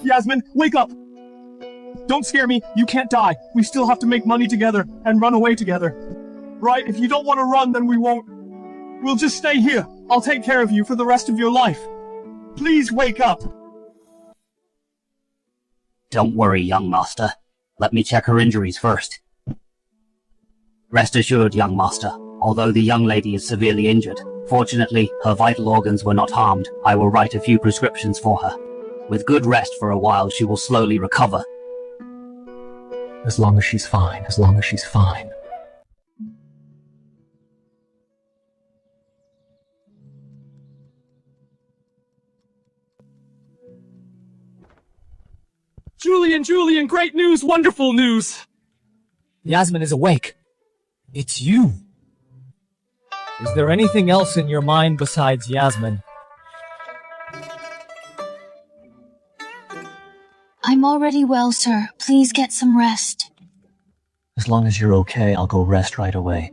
S10: Yasmin, wake up! Don't scare me. You can't die. We still have to make money together and run away together. Right? If you don't want to run, then we won't. We'll just stay here. I'll take care of you for the rest of your life. Please wake up.
S8: Don't worry, young master. Let me check her injuries first. Rest assured, young master, although the young lady is severely injured, fortunately, her vital organs were not harmed. I will write a few prescriptions for her. With good rest for a while, she will slowly recover.
S18: As long as she's fine, as long as she's fine.
S10: Julian, great news, wonderful news!
S5: Yasmin is awake. It's you. Is there anything else in your mind besides Yasmin?
S1: I'm already well, sir. Please get some rest.
S18: As long as you're okay, I'll go rest right away.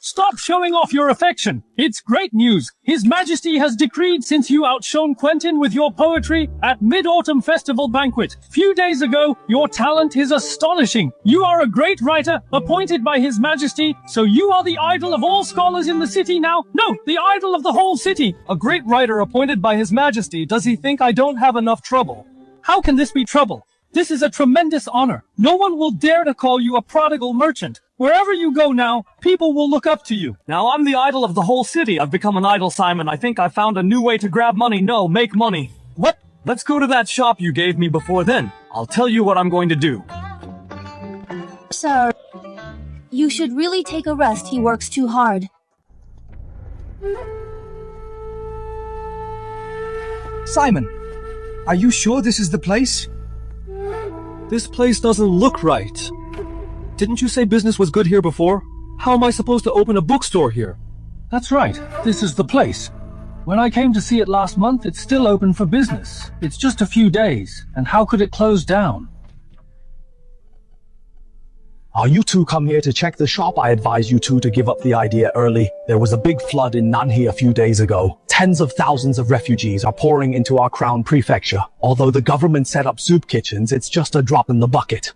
S10: Stop showing off your affection! It's great news! His Majesty has decreed, since you outshone Quentin with your poetry at Mid-Autumn Festival Banquet. Few days ago, your talent is astonishing. You are a great writer, appointed by His Majesty, so you are the idol of all scholars in the city now. No, the idol of the whole city.
S17: A great writer appointed by His Majesty. Does he think I don't have enough trouble?
S10: How can this be trouble? This is a tremendous honor. No one will dare to call you a prodigal merchant. Wherever you go now, people will look up to you.
S17: Now I'm the idol of the whole city. I've become an idol, Simon. I think I found a new way to grab money. No, make money. What? Let's go to that shop you gave me before then. I'll tell you what I'm going to do.
S1: Sir, you should really take a rest. He works too hard.
S11: Simon, are you sure this is the place?
S17: This place doesn't look right. Didn't you say business was good here before? How am I supposed to open a bookstore here?
S10: That's right. This is the place. When I came to see it last month, it's still open for business. It's just a few days. And how could it close down?
S2: You two come here to check the shop? I advise you two to give up the idea early. There was a big flood in Nanhi a few days ago. Tens of thousands of refugees are pouring into our crown prefecture. Although the government set up soup kitchens, it's just a drop in the bucket.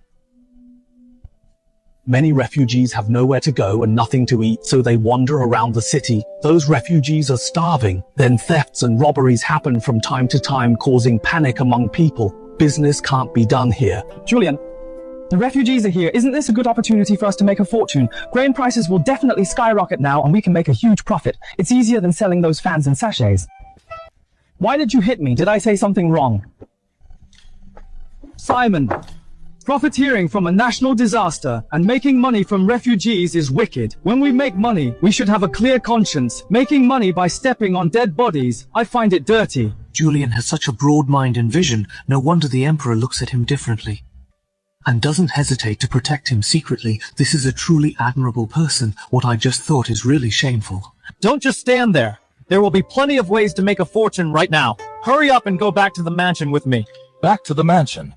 S2: Many refugees have nowhere to go and nothing to eat, so they wander around the city. Those refugees are starving. Then thefts and robberies happen from time to time, causing panic among people. Business can't be done here.
S13: Julian, the refugees are here. Isn't this a good opportunity for us to make a fortune? Grain prices will definitely skyrocket now, and we can make a huge profit. It's easier than selling those fans in sachets. Why did you hit me? Did I say something wrong?
S17: Simon, profiteering from a national disaster and making money from refugees is wicked. When we make money, we should have a clear conscience. Making money by stepping on dead bodies, I find it dirty.
S18: Julian has such a broad mind and vision. No wonder the Emperor looks at him differently. and doesn't hesitate to protect him secretly. This is a truly admirable person. What I just thought is really shameful.
S17: Don't just stand there. There will be plenty of ways to make a fortune right now. Hurry up and go back to the mansion with me.
S6: Back to the mansion?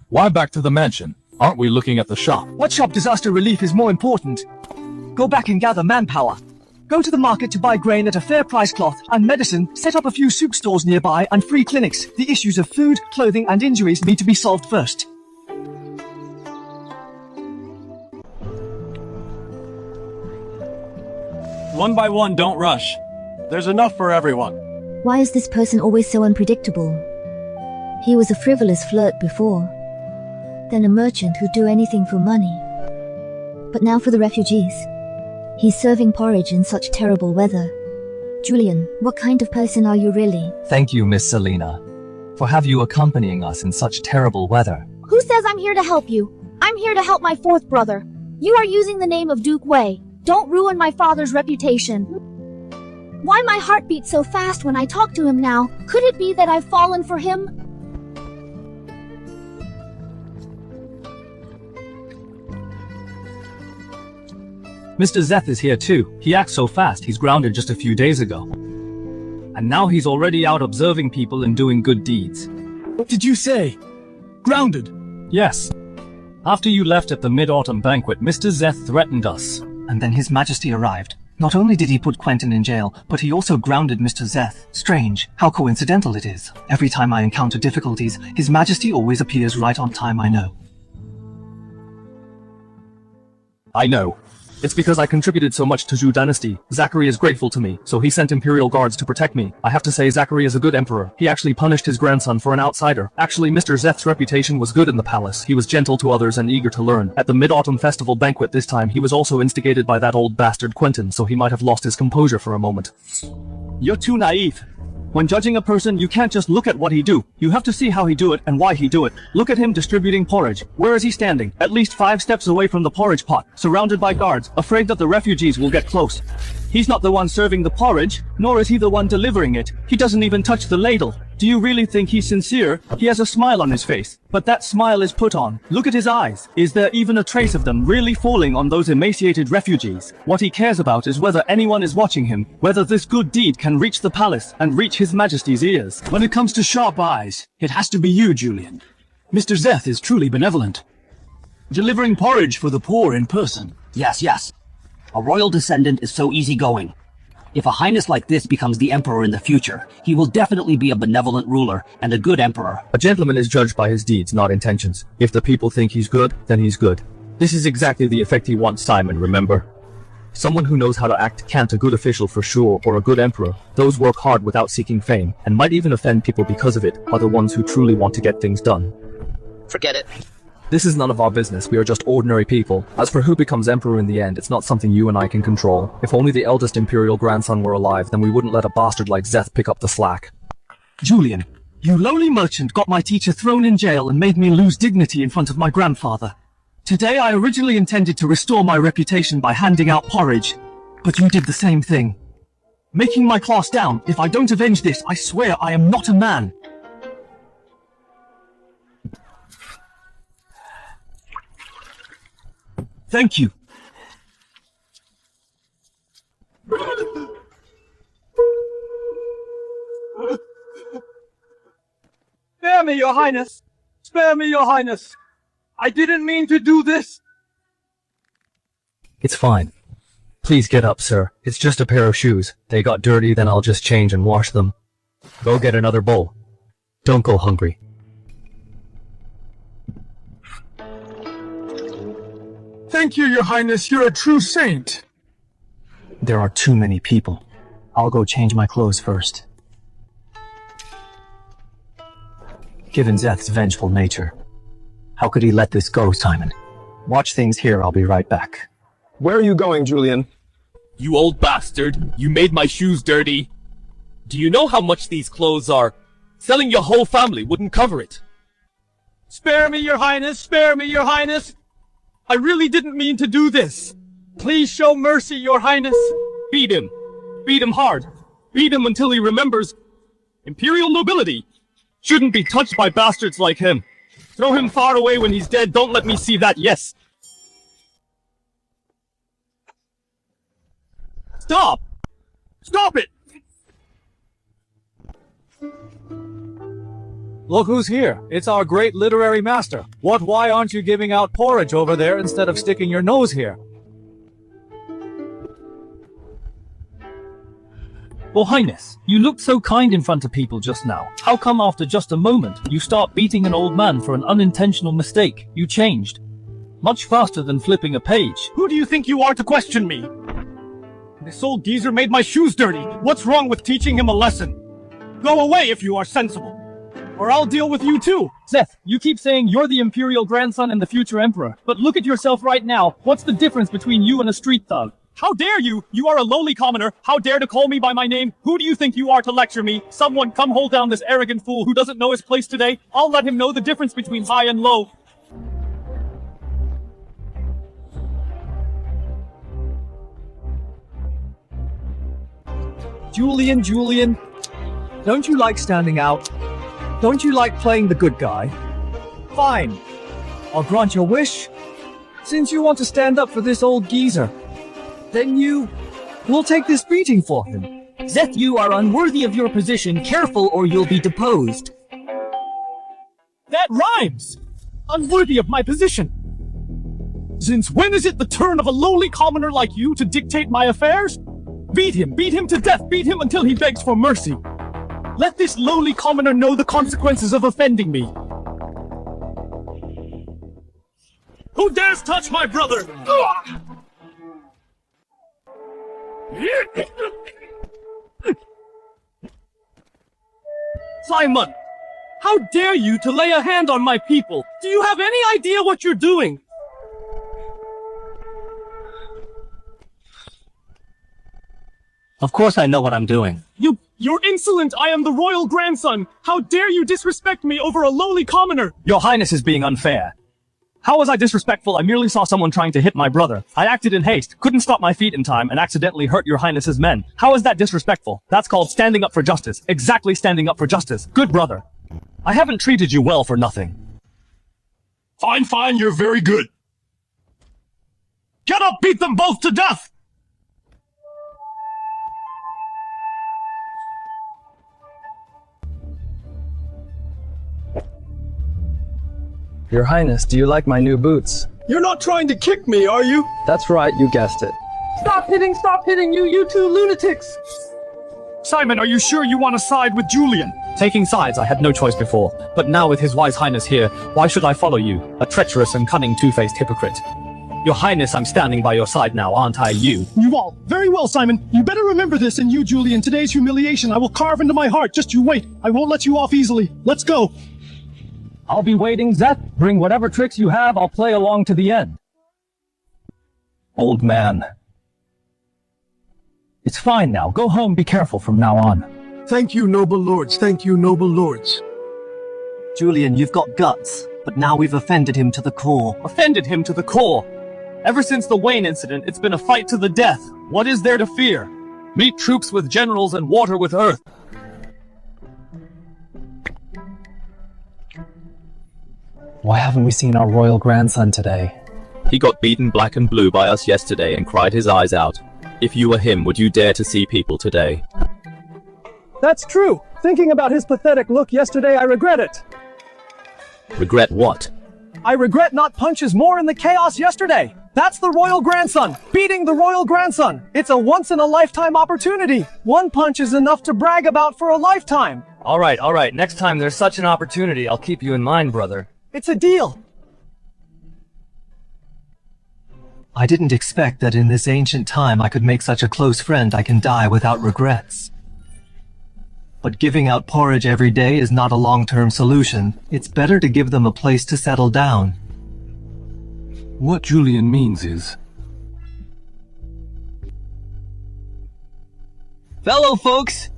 S6: Why back to the mansion? Aren't we looking at the shop?
S5: What shop? Disaster relief is more important. Go back and gather manpower. Go to the market to buy grain at a fair price, cloth and medicine, set up a few soup stores nearby and free clinics. The issues of food, clothing and injuries need to be solved first.
S20: One by one, don't rush. There's enough for everyone.
S15: Why is this person always so unpredictable? He was a frivolous flirt before, then a merchant who'd do anything for money. But now for the refugees. He's serving porridge in such terrible weather. Julian, what kind of person are you really?
S14: Thank you, Miss Selena, for have you accompanying us in such terrible weather.
S1: Who says I'm here to help you? I'm here to help my fourth brother. You are using the name of Duke Wei. Don't ruin my father's reputation. Why my heart beats so fast when I talk to him now? Could it be that I've fallen for him?
S17: Mr. Zeth is here too. He acts so fast, he's grounded just a few days ago. And now he's already out observing people and doing good deeds.
S20: What did you say? Grounded?
S17: Yes. After you left at the Mid-Autumn banquet, Mr. Zeth threatened us.
S5: And then His Majesty arrived. Not only did he put Quentin in jail, but he also grounded Mr. Zeth. Strange, how coincidental it is. Every time I encounter difficulties, His Majesty always appears right on time, I know.
S6: I know. It's because I contributed so much to Zhou Dynasty. Zachary is grateful to me, so he sent Imperial Guards to protect me. I have to say Zachary is a good emperor. He actually punished his grandson for an outsider. Actually, Mr. Zeth's reputation was good in the palace. He was gentle to others and eager to learn. At the Mid-Autumn Festival banquet this time, he was also instigated by that old bastard Quentin, so he might have lost his composure for a moment.
S20: You're too naive. When judging a person, you can't just look at what he do. You have to see how he do it and why he do it. Look at him distributing porridge. Where is he standing? At least 5 steps away from the porridge pot, surrounded by guards, afraid that the refugees will get close. He's not the one serving the porridge, nor is he the one delivering it. He doesn't even touch the ladle. Do you really think he's sincere? He has a smile on his face, but that smile is put on. Look at his eyes. Is there even a trace of them really falling on those emaciated refugees? What he cares about is whether anyone is watching him, whether this good deed can reach the palace and reach His Majesty's ears. When it comes to sharp eyes, it has to be you, Julian. Mr. Zeth is truly benevolent. Delivering porridge for the poor in person.
S8: Yes, yes. A royal descendant is so easygoing. If a highness like this becomes the emperor in the future, he will definitely be a benevolent ruler and a good emperor.
S6: A gentleman is judged by his deeds, not intentions. If the people think he's good, then he's good. This is exactly the effect he wants, Simon, remember? Someone who knows how to act can't a good official for sure, or a good emperor. Those work hard without seeking fame, and might even offend people because of it, are the ones who truly want to get things done.
S8: Forget it.
S6: This is none of our business, we are just ordinary people. As for who becomes emperor in the end, it's not something you and I can control. If only the eldest imperial grandson were alive, then we wouldn't let a bastard like Zeth pick up the slack.
S5: Julian, you lowly merchant got my teacher thrown in jail and made me lose dignity in front of my grandfather. Today I originally intended to restore my reputation by handing out porridge, but you did the same thing. Making my class down. If I don't avenge this, I swear I am not a man. Thank you.
S4: Spare me, Your Highness! Spare me, Your Highness! I didn't mean to do this!
S6: It's fine. Please get up, sir. It's just a pair of shoes. They got dirty, then I'll just change and wash them. Go get another bowl. Don't go hungry.
S7: Thank you, Your Highness. You're a true saint.
S5: There are too many people. I'll go change my clothes first. Given Zeth's vengeful nature, how could he let this go, Simon? Watch things here, I'll be right back.
S20: Where are you going, Julian?
S16: You old bastard, you made my shoes dirty. Do you know how much these clothes are? Selling your whole family wouldn't cover it.
S4: Spare me, Your Highness! Spare me, Your Highness! I really didn't mean to do this. Please show mercy, Your Highness.
S16: Beat him. Beat him hard. Beat him until he remembers. Imperial nobility shouldn't be touched by bastards like him. Throw him far away when he's dead. Don't let me see that, yes. Stop! Stop it!
S17: Look who's here. It's our great literary master. Why aren't you giving out porridge over there instead of sticking your nose here?
S6: Your Highness, you looked so kind in front of people just now. How come after just a moment, you start beating an old man for an unintentional mistake? You changed. Much faster than flipping a page.
S20: Who do you think you are to question me? This old geezer made my shoes dirty. What's wrong with teaching him a lesson? Go away if you are sensible, or I'll deal with you too.
S10: Seth, you keep saying you're the imperial grandson and the future emperor, but look at yourself right now. What's the difference between you and a street thug?
S20: How dare you? You are a lowly commoner. How dare to call me by my name? Who do you think you are to lecture me? Someone come hold down this arrogant fool who doesn't know his place today. I'll let him know the difference between high and low.
S5: Julian, don't you like standing out? Don't you like playing the good guy? Fine, I'll grant your wish. Since you want to stand up for this old geezer, then we'll take this beating for him.
S19: Zeth, you are unworthy of your position. Careful or you'll be deposed.
S20: That rhymes! Unworthy of my position. Since when is it the turn of a lowly commoner like you to dictate my affairs? Beat him to death, beat him until he begs for mercy. Let this lowly commoner know the consequences of offending me. Who dares touch my brother? Simon, how dare you to lay a hand on my people? Do you have any idea what you're doing?
S8: Of course I know what I'm doing.
S20: You're insolent! I am the royal grandson! How dare you disrespect me over a lowly commoner?
S17: Your Highness is being unfair. How was I disrespectful? I merely saw someone trying to hit my brother. I acted in haste, couldn't stop my feet in time, and accidentally hurt your Highness's men. How is that disrespectful? That's called standing up for justice. Exactly standing up for justice. Good brother. I haven't treated you well for nothing.
S20: Fine, you're very good. Get up, beat them both to death!
S13: Your Highness, do you like my new boots?
S20: You're not trying to kick me, are you?
S13: That's right, you guessed it.
S10: Stop hitting, you two lunatics!
S20: Simon, are you sure you want to side with Julian?
S17: Taking sides, I had no choice before. But now with his wise highness here, why should I follow you? A treacherous and cunning two-faced hypocrite. Your Highness, I'm standing by your side now, aren't I, you?
S20: You all. Very well, Simon. You better remember this, and you, Julian, today's humiliation I will carve into my heart. Just you wait. I won't let you off easily. Let's go.
S10: I'll be waiting, Zeth. Bring whatever tricks you have, I'll play along to the end.
S5: Old man. It's fine now. Go home, be careful from now on.
S7: Thank you, noble lords. Thank you, noble lords.
S5: Julian, you've got guts, but now we've offended him to the core.
S17: Offended him to the core? Ever since the Wayne incident, it's been a fight to the death. What is there to fear? Meet troops with generals and water with earth.
S13: Why haven't we seen our royal grandson today?
S3: He got beaten black and blue by us yesterday and cried his eyes out. If you were him, would you dare to see people today?
S20: That's true. Thinking about his pathetic look yesterday, I regret it.
S3: Regret what?
S20: I regret not punches more in the chaos yesterday. That's the royal grandson. Beating the royal grandson. It's a once-in-a-lifetime opportunity. One punch is enough to brag about for a lifetime.
S17: All right. Next time there's such an opportunity, I'll keep you in mind, brother.
S20: It's a deal.
S5: I didn't expect that in this ancient time I could make such a close friend I can die without regrets. But giving out porridge every day is not a long-term solution. It's better to give them a place to settle down.
S18: What Julian means is...
S5: Fellow folks!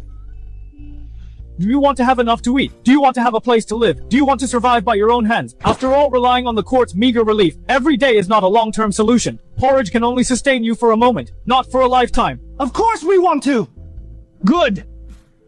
S17: Do you want to have enough to eat? Do you want to have a place to live? Do you want to survive by your own hands? After all, relying on the court's meager relief, every day is not a long-term solution. Porridge can only sustain you for a moment, not for a lifetime.
S20: Of course we want to! Good!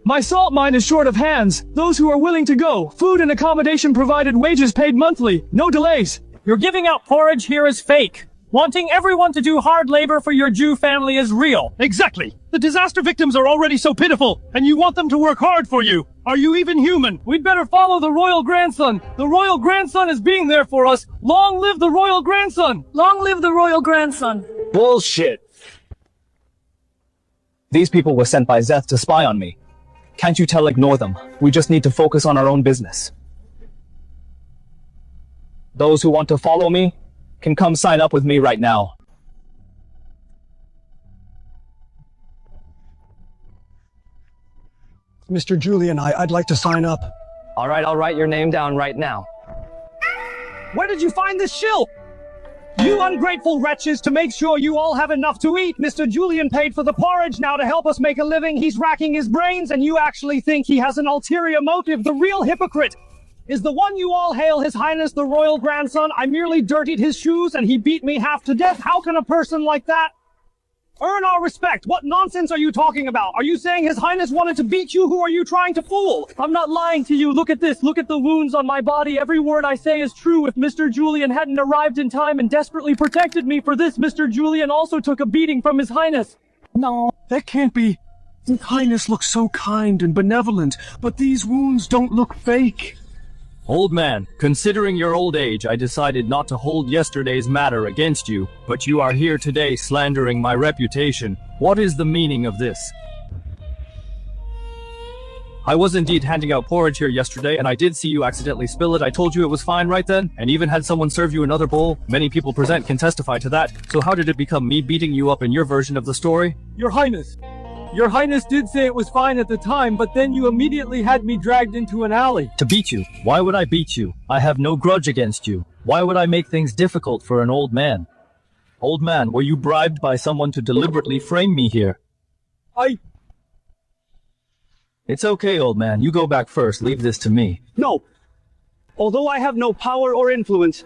S10: My salt mine is short of hands. Those who are willing to go. Food and accommodation provided, wages paid monthly. No delays.
S17: Your giving out porridge here is fake. Wanting everyone to do hard labor for your Jew family is real.
S20: Exactly. The disaster victims are already so pitiful, and you want them to work hard for you. Are you even human?
S17: We'd better follow the royal grandson. The royal grandson is being there for us. Long live the royal grandson.
S10: Long live the royal grandson.
S13: Bullshit. These people were sent by Zeth to spy on me. Can't you tell ignore them? We just need to focus on our own business. Those who want to follow me can come sign up with me right now.
S20: Mr. Julian, I'd like to sign up.
S13: All right, I'll write your name down right now.
S20: Where did you find this shill? You ungrateful wretches, to make sure you all have enough to eat. Mr. Julian paid for the porridge. Now to help us make a living, he's racking his brains, and you actually think he has an ulterior motive. The real hypocrite is the one you all hail, His Highness the Royal Grandson. I merely dirtied his shoes and he beat me half to death. How can a person like that earn our respect? What nonsense are you talking about? Are you saying His Highness wanted to beat you? Who are you trying to fool?
S17: I'm not lying to you. Look at this. Look at the wounds on my body. Every word I say is true. If Mr. Julian hadn't arrived in time and desperately protected me for this, Mr. Julian also took a beating from His Highness.
S20: No, that can't be. His Highness looks so kind and benevolent, but these wounds don't look fake.
S6: Old man, considering your old age, I decided not to hold yesterday's matter against you, but you are here today slandering my reputation. What is the meaning of this? I was indeed handing out porridge here yesterday, and I did see you accidentally spill it. I told you it was fine right then, and even had someone serve you another bowl. Many people present can testify to that. So how did it become me beating you up in your version of the story?
S17: Your Highness. Your Highness did say it was fine at the time, but then you immediately had me dragged into an alley.
S6: To beat you? Why would I beat you? I have no grudge against you. Why would I make things difficult for an old man? Old man, were you bribed by someone to deliberately frame me here? It's okay, old man. You go back first. Leave this to me.
S20: No. Although I have no power or influence,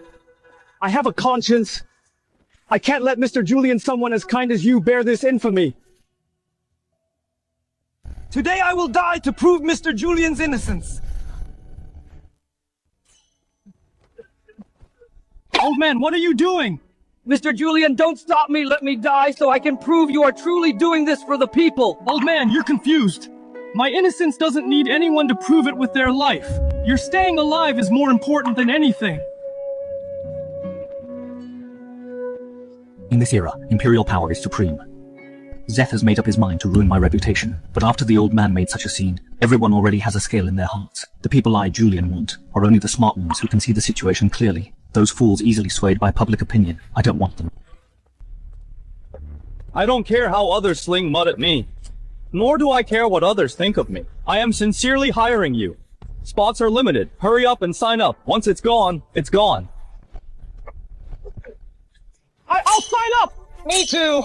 S20: I have a conscience. I can't let Mr. Julian, someone as kind as you, bear this infamy. Today I will die to prove Mr. Julian's innocence.
S17: Old man, what are you doing?
S20: Mr. Julian, don't stop me. Let me die so I can prove you are truly doing this for the people.
S17: Old man, you're confused. My innocence doesn't need anyone to prove it with their life. Your staying alive is more important than anything.
S2: In this era, imperial power is supreme. Zeth has made up his mind to ruin my reputation, but after the old man made such a scene, everyone already has a scale in their hearts. The people I, Julian, want are only the smart ones who can see the situation clearly. Those fools easily swayed by public opinion. I don't want them.
S6: I don't care how others sling mud at me. Nor do I care what others think of me. I am sincerely hiring you. Spots are limited. Hurry up and sign up. Once it's gone, it's gone.
S20: I'll sign up!
S17: Me too!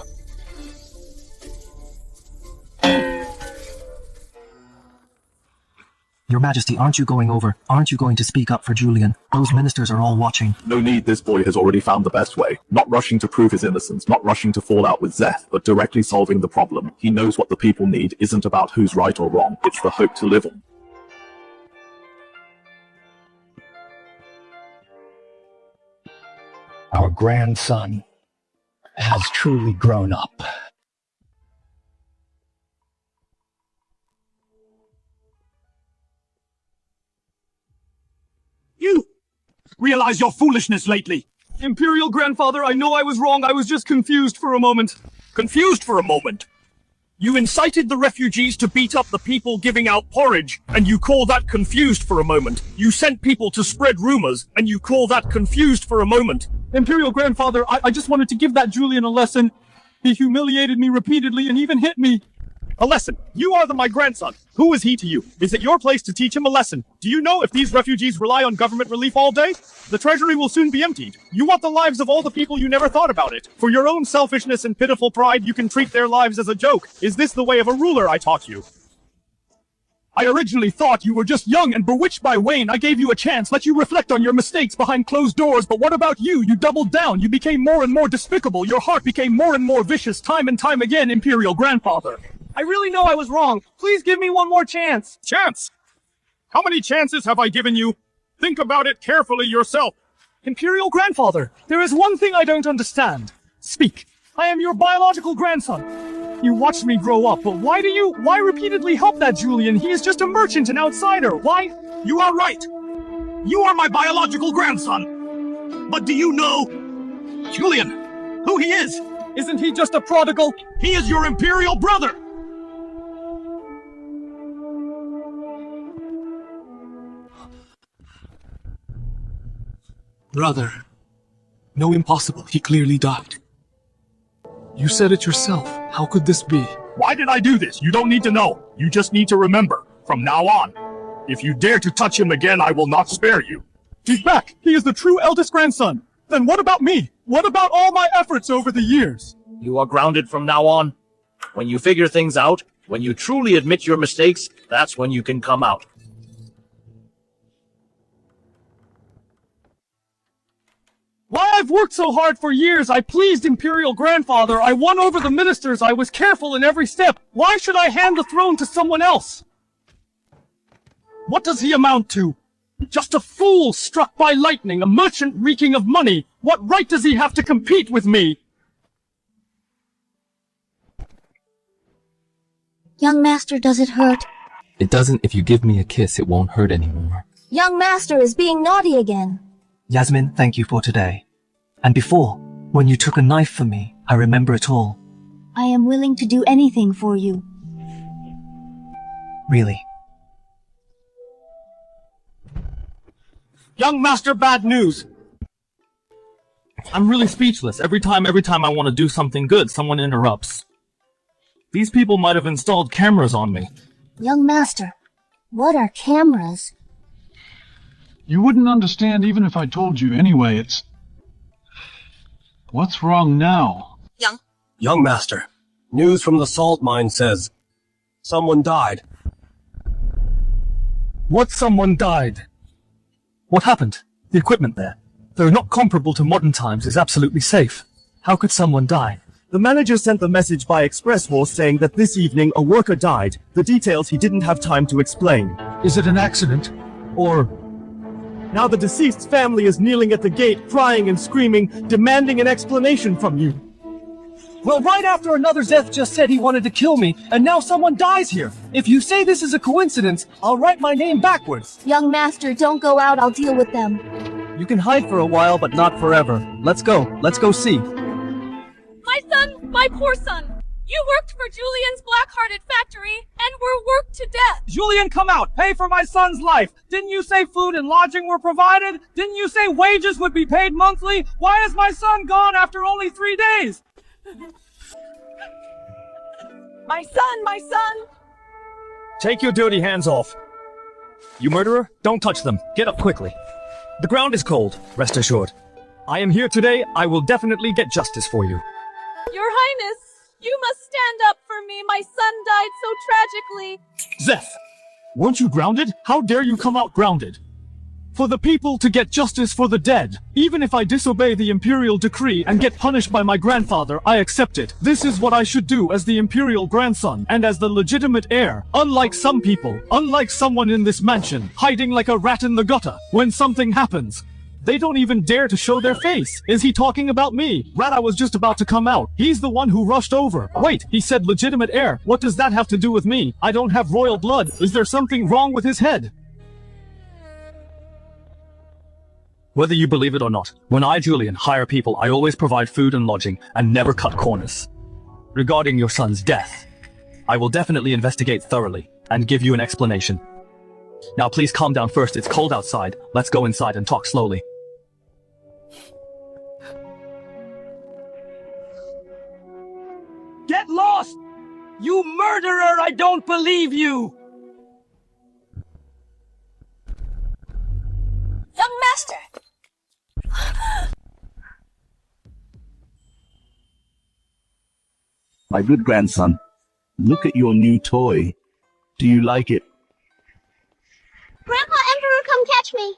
S5: Your Majesty, aren't you going to speak up for Julian? Those ministers are all watching.
S9: No need, this boy has already found the best way. Not rushing to prove his innocence, not rushing to fall out with Zeth, but directly solving the problem. He knows what the people need isn't about who's right or wrong, it's the hope to live on.
S2: Our grandson has truly grown up.
S20: You realize your foolishness lately.
S12: Imperial Grandfather, I know I was wrong. I was just confused for a moment. Confused for a moment? You incited the refugees to beat up the people giving out porridge, and you call that confused for a moment. You sent people to spread rumors, and you call that confused for a moment.
S10: Imperial Grandfather, I just wanted to give that Julian a lesson. He humiliated me repeatedly and even hit me.
S12: A lesson? You are my grandson. Who is he to you? Is it your place to teach him a lesson? Do you know if these refugees rely on government relief all day? The treasury will soon be emptied. You want the lives of all the people you never thought about it. For your own selfishness and pitiful pride, you can treat their lives as a joke. Is this the way of a ruler I taught you?
S10: I originally thought you were just young and bewitched by Wayne. I gave you a chance, let you reflect on your mistakes behind closed doors, but what about you? You doubled down. You became more and more despicable. Your heart became more and more vicious time and time again, Imperial Grandfather.
S17: I really know I was wrong. Please give me one more chance.
S12: Chance? How many chances have I given you? Think about it carefully yourself.
S17: Imperial grandfather, there is one thing I don't understand. Speak. I am your biological grandson. You watched me grow up, but why repeatedly help that Julian? He is just a merchant, an outsider. Why?
S12: You are right. You are my biological grandson. But do you know, Julian, who he is?
S17: Isn't he just a prodigal?
S12: He is your imperial brother.
S18: Brother. No, impossible. He clearly died. You said it yourself. How could this be?
S12: Why did I do this? You don't need to know. You just need to remember, from now on, if you dare to touch him again, I will not spare you.
S10: He's back! He is the true eldest grandson! Then what about me? What about all my efforts over the years?
S12: You are grounded from now on. When you figure things out, when you truly admit your mistakes, that's when you can come out.
S17: Why, I've worked so hard for years. I pleased Imperial Grandfather. I won over the ministers. I was careful in every step. Why should I hand the throne to someone else? What does he amount to? Just a fool struck by lightning, a merchant reeking of money. What right does he have to compete with me?
S15: Young master, does it hurt?
S18: It doesn't. If you give me a kiss, it won't hurt anymore.
S1: Young master is being naughty again.
S5: Yasmin, thank you for today. And before, when you took a knife for me, I remember it all.
S15: I am willing to do anything for you.
S5: Really.
S17: Young master, bad news. I'm really speechless. Every time I want to do something good, someone interrupts. These people might have installed cameras on me.
S15: Young master, what are cameras?
S11: You wouldn't understand even if I told you. Anyway, it's... What's wrong now?
S21: Young master, news from the salt mine says someone died.
S17: What someone died? What happened? The equipment there. Though not comparable to modern times, is absolutely safe. How could someone die?
S20: The manager sent the message by express horse saying that this evening a worker died. The details he didn't have time to explain.
S10: Is it an accident? Or...
S20: Now the deceased's family is kneeling at the gate, crying and screaming, demanding an explanation from you.
S17: Well, right after another Zeth just said he wanted to kill me, and now someone dies here. If you say this is a coincidence, I'll write my name backwards.
S1: Young master, don't go out, I'll deal with them.
S17: You can hide for a while, but not forever. Let's go see.
S22: My son, my poor son. You worked for Julian's black-hearted factory, and were worked to death.
S17: Julian, come out! Pay for my son's life! Didn't you say food and lodging were provided? Didn't you say wages would be paid monthly? Why is my son gone after only 3 days?
S22: My son!
S17: Take your dirty hands off. You murderer, don't touch them. Get up quickly. The ground is cold, rest assured. I am here today. I will definitely get justice for you.
S22: Your Highness, you must stand up for me. My son died so tragically.
S10: Zeth! Weren't you grounded? How dare you come out grounded? For the people to get justice for the dead. Even if I disobey the imperial decree and get punished by my grandfather, I accept it. This is what I should do as the imperial grandson and as the legitimate heir. Unlike some people, unlike someone in this mansion, hiding like a rat in the gutter. When something happens, they don't even dare to show their face. Is he talking about me? Rat, I was just about to come out. He's the one who rushed over. Wait, he said legitimate heir. What does that have to do with me? I don't have royal blood. Is there something wrong with his head?
S6: Whether you believe it or not, when I, Julian, hire people, I always provide food and lodging and never cut corners. Regarding your son's death, I will definitely investigate thoroughly and give you an explanation. Now please calm down first, it's cold outside. Let's go inside and talk slowly.
S17: Get lost! You murderer, I don't believe you!
S22: Young master!
S2: My good grandson, look at your new toy. Do you like it?
S1: Grandpa Emperor, come catch me.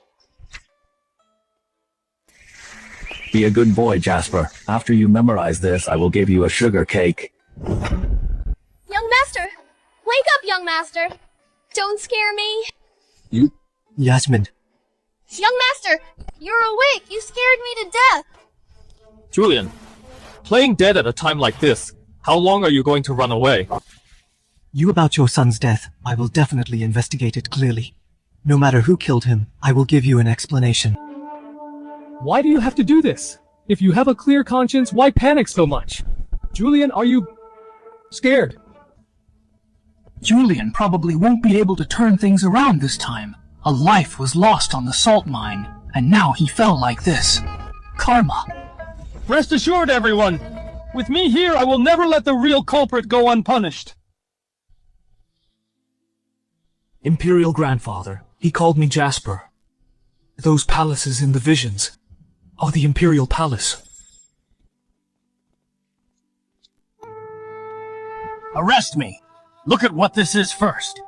S2: Be a good boy, Jasper. After you memorize this, I will give you a sugar cake.
S22: Young master, Wake up, young master. Don't scare me.
S5: Yasmin.
S22: Young master, you're awake. You scared me to death.
S6: Julian, playing dead at a time like this, how long are you going to run away?
S5: You about your son's death, I will definitely investigate it clearly. No matter who killed him, I will give you an explanation.
S10: Why do you have to do this? If you have a clear conscience, why panic so much? Julian, are you scared?
S2: Julian probably won't be able to turn things around this time. A life was lost on the salt mine, and now he fell like this. Karma.
S10: Rest assured, everyone. With me here, I will never let the real culprit go unpunished.
S2: Imperial Grandfather, he called me Jasper. Those palaces in the visions are the Imperial Palace.
S19: Arrest me. Look at what this is first.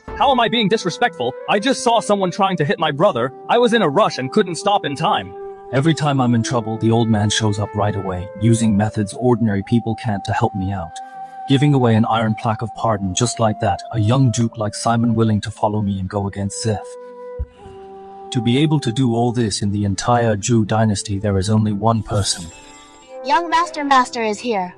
S17: How am I being disrespectful? I just saw someone trying to hit my brother. I was in a rush and couldn't stop in time.
S18: Every time I'm in trouble, the old man shows up right away, using methods ordinary people can't to help me out. Giving away an iron plaque of pardon just like that, a young duke like Simon willing to follow me and go against Zeth. To be able to do all this in the entire Jew dynasty, there is only one person.
S1: Young Master is here.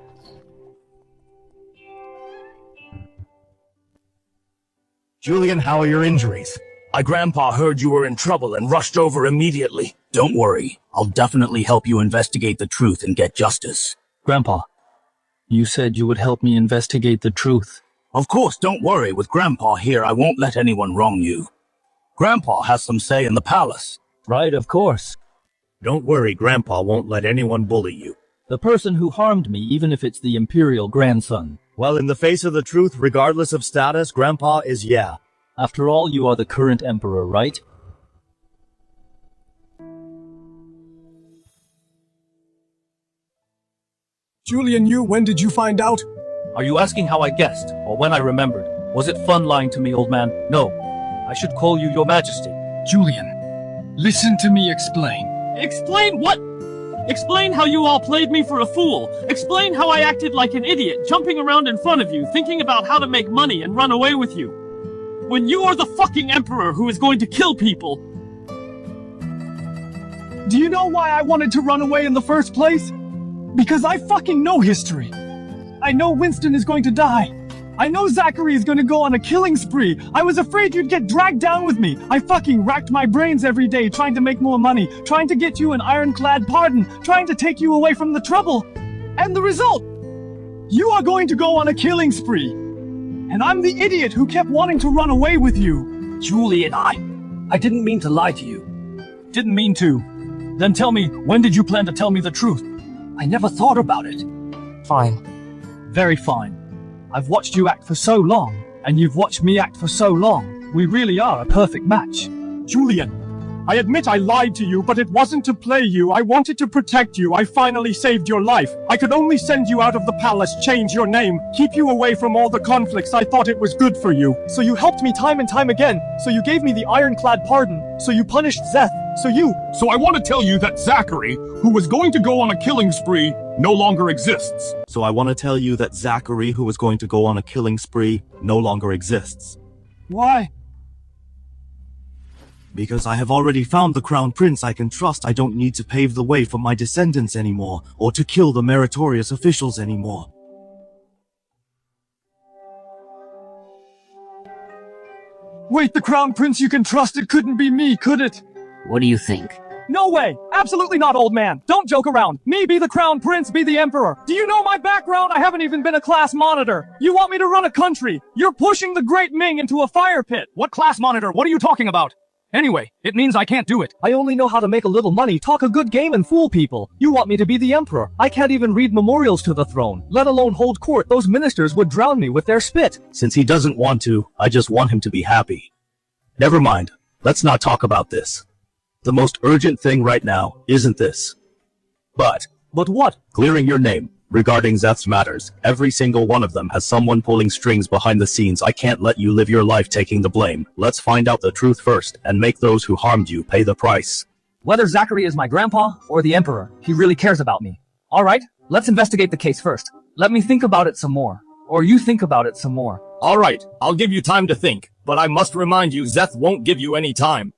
S2: Julian, how are your injuries? My grandpa heard you were in trouble and rushed over immediately. Don't worry, I'll definitely help you investigate the truth and get justice.
S18: Grandpa, you said you would help me investigate the truth.
S2: Of course, don't worry. With Grandpa here, I won't let anyone wrong you. Grandpa has some say in the palace.
S6: Right, of course.
S12: Don't worry, Grandpa won't let anyone bully you.
S6: The person who harmed me, even if it's the Imperial grandson.
S12: Well, in the face of the truth, regardless of status, Grandpa is yeah.
S6: After all, you are the current emperor, right?
S7: Julian, when did you find out?
S6: Are you asking how I guessed, or when I remembered? Was it fun lying to me, old man? No. I should call you your majesty.
S2: Julian, listen to me explain.
S10: Explain what? Explain how you all played me for a fool. Explain how I acted like an idiot, jumping around in front of you, thinking about how to make money and run away with you. When you are the fucking emperor who is going to kill people.
S20: Do you know why I wanted to run away in the first place? Because I fucking know history. I know Winston is going to die. I know Zachary is going to go on a killing spree. I was afraid you'd get dragged down with me. I fucking racked my brains every day trying to make more money, trying to get you an ironclad pardon, trying to take you away from the trouble. And the result? You are going to go on a killing spree. And I'm the idiot who kept wanting to run away with you.
S2: Julian, I didn't mean to lie to you.
S10: Didn't mean to. Then tell me, when did you plan to tell me the truth?
S2: I never thought about it.
S10: Fine. Very fine. I've watched you act for so long, and you've watched me act for so long. We really are a perfect match.
S20: Julian, I admit I lied to you, but it wasn't to play you. I wanted to protect you. I finally saved your life. I could only send you out of the palace, change your name, keep you away from all the conflicts. I thought it was good for you. So you helped me time and time again. So you gave me the ironclad pardon. So you punished Zeth.
S7: So I want to tell you that Zachary, who was going to go on a killing spree, no longer exists.
S12: So I want to tell you that Zachary, who was going to go on a killing spree, no longer exists.
S20: Why?
S12: Because I have already found the crown prince I can trust. I don't need to pave the way for my descendants anymore, or to kill the meritorious officials anymore.
S20: Wait, the crown prince you can trust? It couldn't be me, could it?
S8: What do you think?
S17: No way! Absolutely not, old man! Don't joke around! Me be the crown prince, be the emperor! Do you know my background? I haven't even been a class monitor! You want me to run a country! You're pushing the great Ming into a fire pit!
S10: What class monitor? What are you talking about? Anyway, it means I can't do it.
S17: I only know how to make a little money, talk a good game, and fool people. You want me to be the emperor. I can't even read memorials to the throne, let alone hold court. Those ministers would drown me with their spit.
S2: Since he doesn't want to, I just want him to be happy. Never mind. Let's not talk about this. The most urgent thing right now isn't this. But
S17: what?
S2: Clearing your name. Regarding Zeth's matters, every single one of them has someone pulling strings behind the scenes. I can't let you live your life taking the blame. Let's find out the truth first, and make those who harmed you pay the price.
S17: Whether Zachary is my grandpa or the emperor, he really cares about me. Alright, let's investigate the case first. Let me think about it some more. Or you think about it some more.
S12: Alright, I'll give you time to think, but I must remind you Zeth won't give you any time.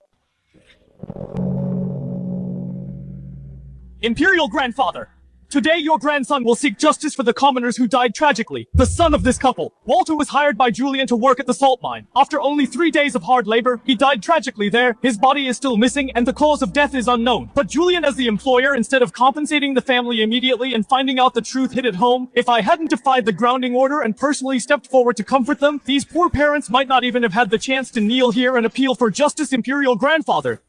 S10: Imperial Grandfather, today your grandson will seek justice for the commoners who died tragically. The son of this couple, Walter, was hired by Julian to work at the salt mine. After only 3 days of hard labor, he died tragically there. His body is still missing and the cause of death is unknown. But Julian, as the employer, instead of compensating the family immediately and finding out the truth hid at home, if I hadn't defied the grounding order and personally stepped forward to comfort them, these poor parents might not even have had the chance to kneel here and appeal for justice. Imperial Grandfather,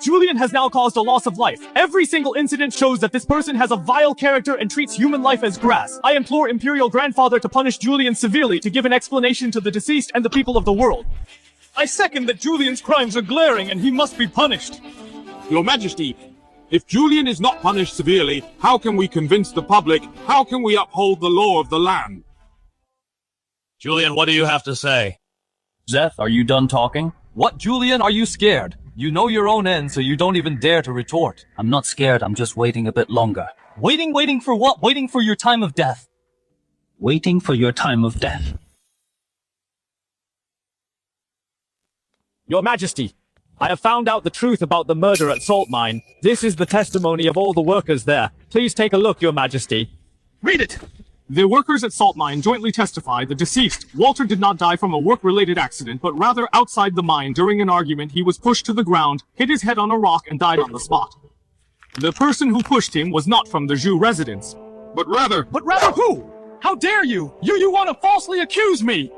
S10: Julian has now caused a loss of life. Every single incident shows that this person has a vile character and treats human life as grass. I implore Imperial Grandfather to punish Julian severely to give an explanation to the deceased and the people of the world. I second that Julian's crimes are glaring and he must be punished.
S7: Your Majesty, if Julian is not punished severely, how can we convince the public? How can we uphold the law of the land?
S12: Julian, what do you have to say?
S6: Zeth, are you done talking? What, Julian, are you scared? You know your own end, so you don't even dare to retort.
S2: I'm not scared, I'm just waiting a bit longer.
S17: Waiting for what? Waiting for your time of death.
S2: Waiting for your time of death.
S10: Your Majesty, I have found out the truth about the murder at Salt Mine. This is the testimony of all the workers there. Please take a look, Your Majesty.
S7: Read it! The workers at Salt Mine jointly testify the deceased, Walter, did not die from a work-related accident, but rather outside the mine during an argument he was pushed to the ground, hit his head on a rock, and died on the spot. The person who pushed him was not from the Zhu residence, but rather
S10: who? How dare you? You want to falsely accuse me?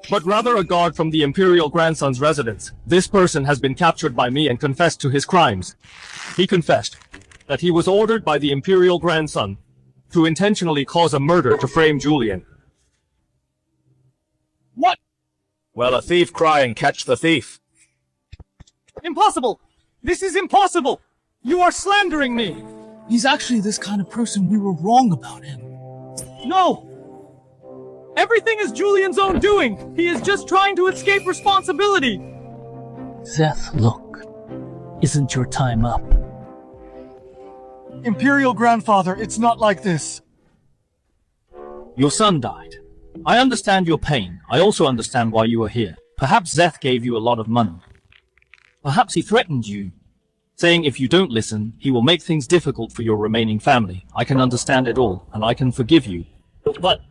S12: But rather a guard from the Imperial Grandson's residence. This person has been captured by me and confessed to his crimes. He confessed that he was ordered by the Imperial Grandson to intentionally cause a murder to frame Julian.
S10: What?
S12: Well, a thief cry and catch the thief.
S10: Impossible! This is impossible! You are slandering me!
S19: He's actually this kind of person. We were wrong about him.
S10: No! Everything is Julian's own doing! He is just trying to escape responsibility!
S2: Zeth, look. Isn't your time up?
S10: Imperial Grandfather, it's not like this.
S6: Your son died. I understand your pain. I also understand why you are here. Perhaps Zeth gave you a lot of money. Perhaps he threatened you, saying if you don't listen, he will make things difficult for your remaining family. I can understand it all, and I can forgive you. But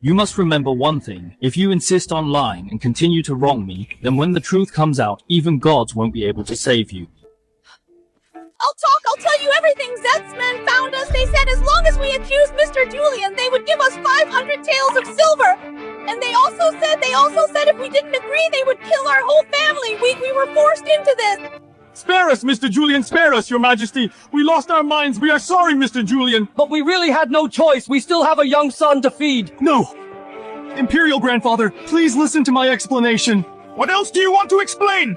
S6: you must remember one thing. If you insist on lying and continue to wrong me, then when the truth comes out, even gods won't be able to save you.
S22: I'll tell you everything. Zeth's men found us. They said as long as we accused Mr. Julian, they would give us 500 taels of silver. And they also said if we didn't agree, they would kill our whole family. We were forced into this.
S10: Spare us, Mr. Julian, spare us, Your Majesty. We lost our minds. We are sorry, Mr. Julian.
S17: But we really had no choice. We still have a young son to feed.
S10: No. Imperial Grandfather, please listen to my explanation.
S7: What else do you want to explain?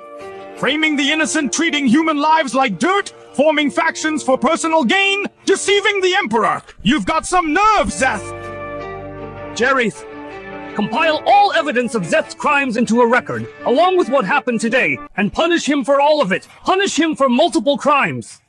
S7: Framing the innocent, treating human lives like dirt? Forming factions for personal gain? Deceiving the Emperor? You've got some nerve, Zeth!
S4: Jerryth, compile all evidence of Zeth's crimes into a record, along with what happened today, and punish him for all of it. Punish him for multiple crimes.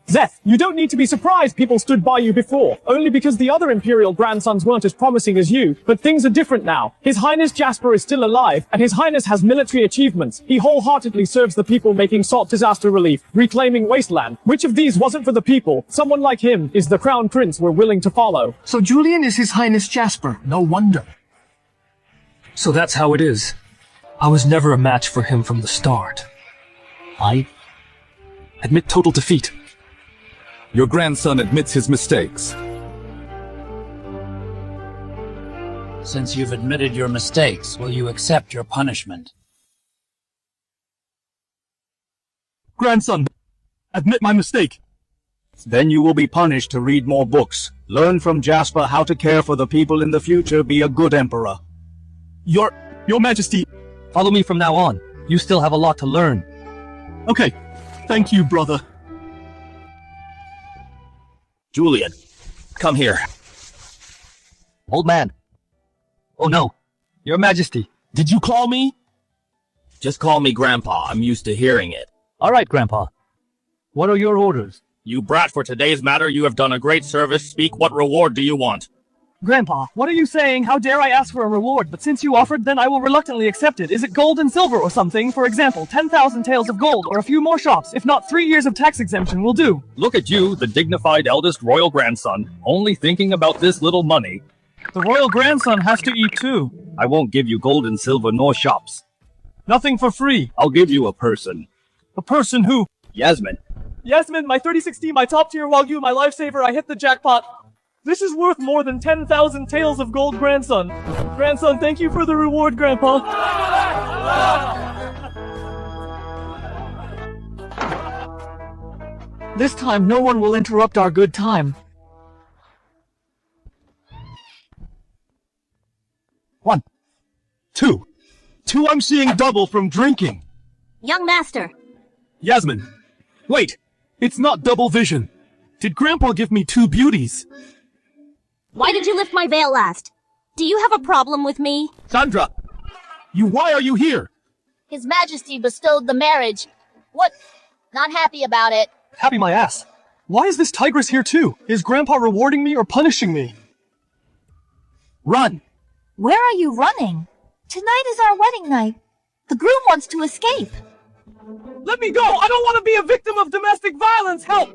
S10: Zeth, you don't need to be surprised people stood by you before, only because the other Imperial grandsons weren't as promising as you. But things are different now. His Highness Jasper is still alive, and His Highness has military achievements. He wholeheartedly serves the people, making salt disaster relief, reclaiming wasteland. Which of these wasn't for the people? Someone like him is the Crown Prince we're willing to follow.
S19: So Julian is His Highness Jasper. No wonder.
S18: So that's how it is. I was never a match for him from the start. I admit total defeat.
S7: Your grandson admits his mistakes.
S2: Since you've admitted your mistakes, will you accept your punishment?
S12: Grandson, admit my mistake. Then you will be punished to read more books. Learn from Jasper how to care for the people in the future. Be a good emperor.
S17: Your Majesty. Follow me from now on. You still have a lot to learn.
S10: Okay. Thank you, brother.
S12: Julian, come here.
S17: Old man. Oh no. Your Majesty.
S12: Did you call me? Just call me Grandpa. I'm used to hearing it.
S17: All right, Grandpa. What are your orders?
S12: You brat, for today's matter, you have done a great service. Speak, what reward do you want?
S17: Grandpa, what are you saying? How dare I ask for a reward? But since you offered, then I will reluctantly accept it. Is it gold and silver or something? For example, 10,000 taels of gold or a few more shops. If not, 3 years of tax exemption will do.
S12: Look at you, the dignified eldest royal grandson, only thinking about this little money.
S17: The royal grandson has to eat too.
S12: I won't give you gold and silver nor shops.
S17: Nothing for free.
S12: I'll give you a person.
S17: A person who?
S12: Yasmin.
S17: Yasmin, my 3060, my top tier Wagyu, my lifesaver, I hit the jackpot. This is worth more than 10,000 taels of gold, grandson. Grandson, thank you for the reward, Grandpa.
S13: This time, no one will interrupt our good time.
S20: One. Two. I'm seeing double from drinking.
S1: Young master.
S20: Yasmin. Wait. It's not double vision. Did Grandpa give me 2 beauties?
S1: Why did you lift my veil last? Do you have a problem with me?
S20: Sandra. Why are you here?
S22: His Majesty bestowed the marriage. What? Not happy about it.
S17: Happy my ass. Why is this tigress here too? Is Grandpa rewarding me or punishing me?
S20: Run.
S1: Where are you running? Tonight is our wedding night. The groom wants to escape.
S17: Let me go! I don't want to be a victim of domestic violence! Help!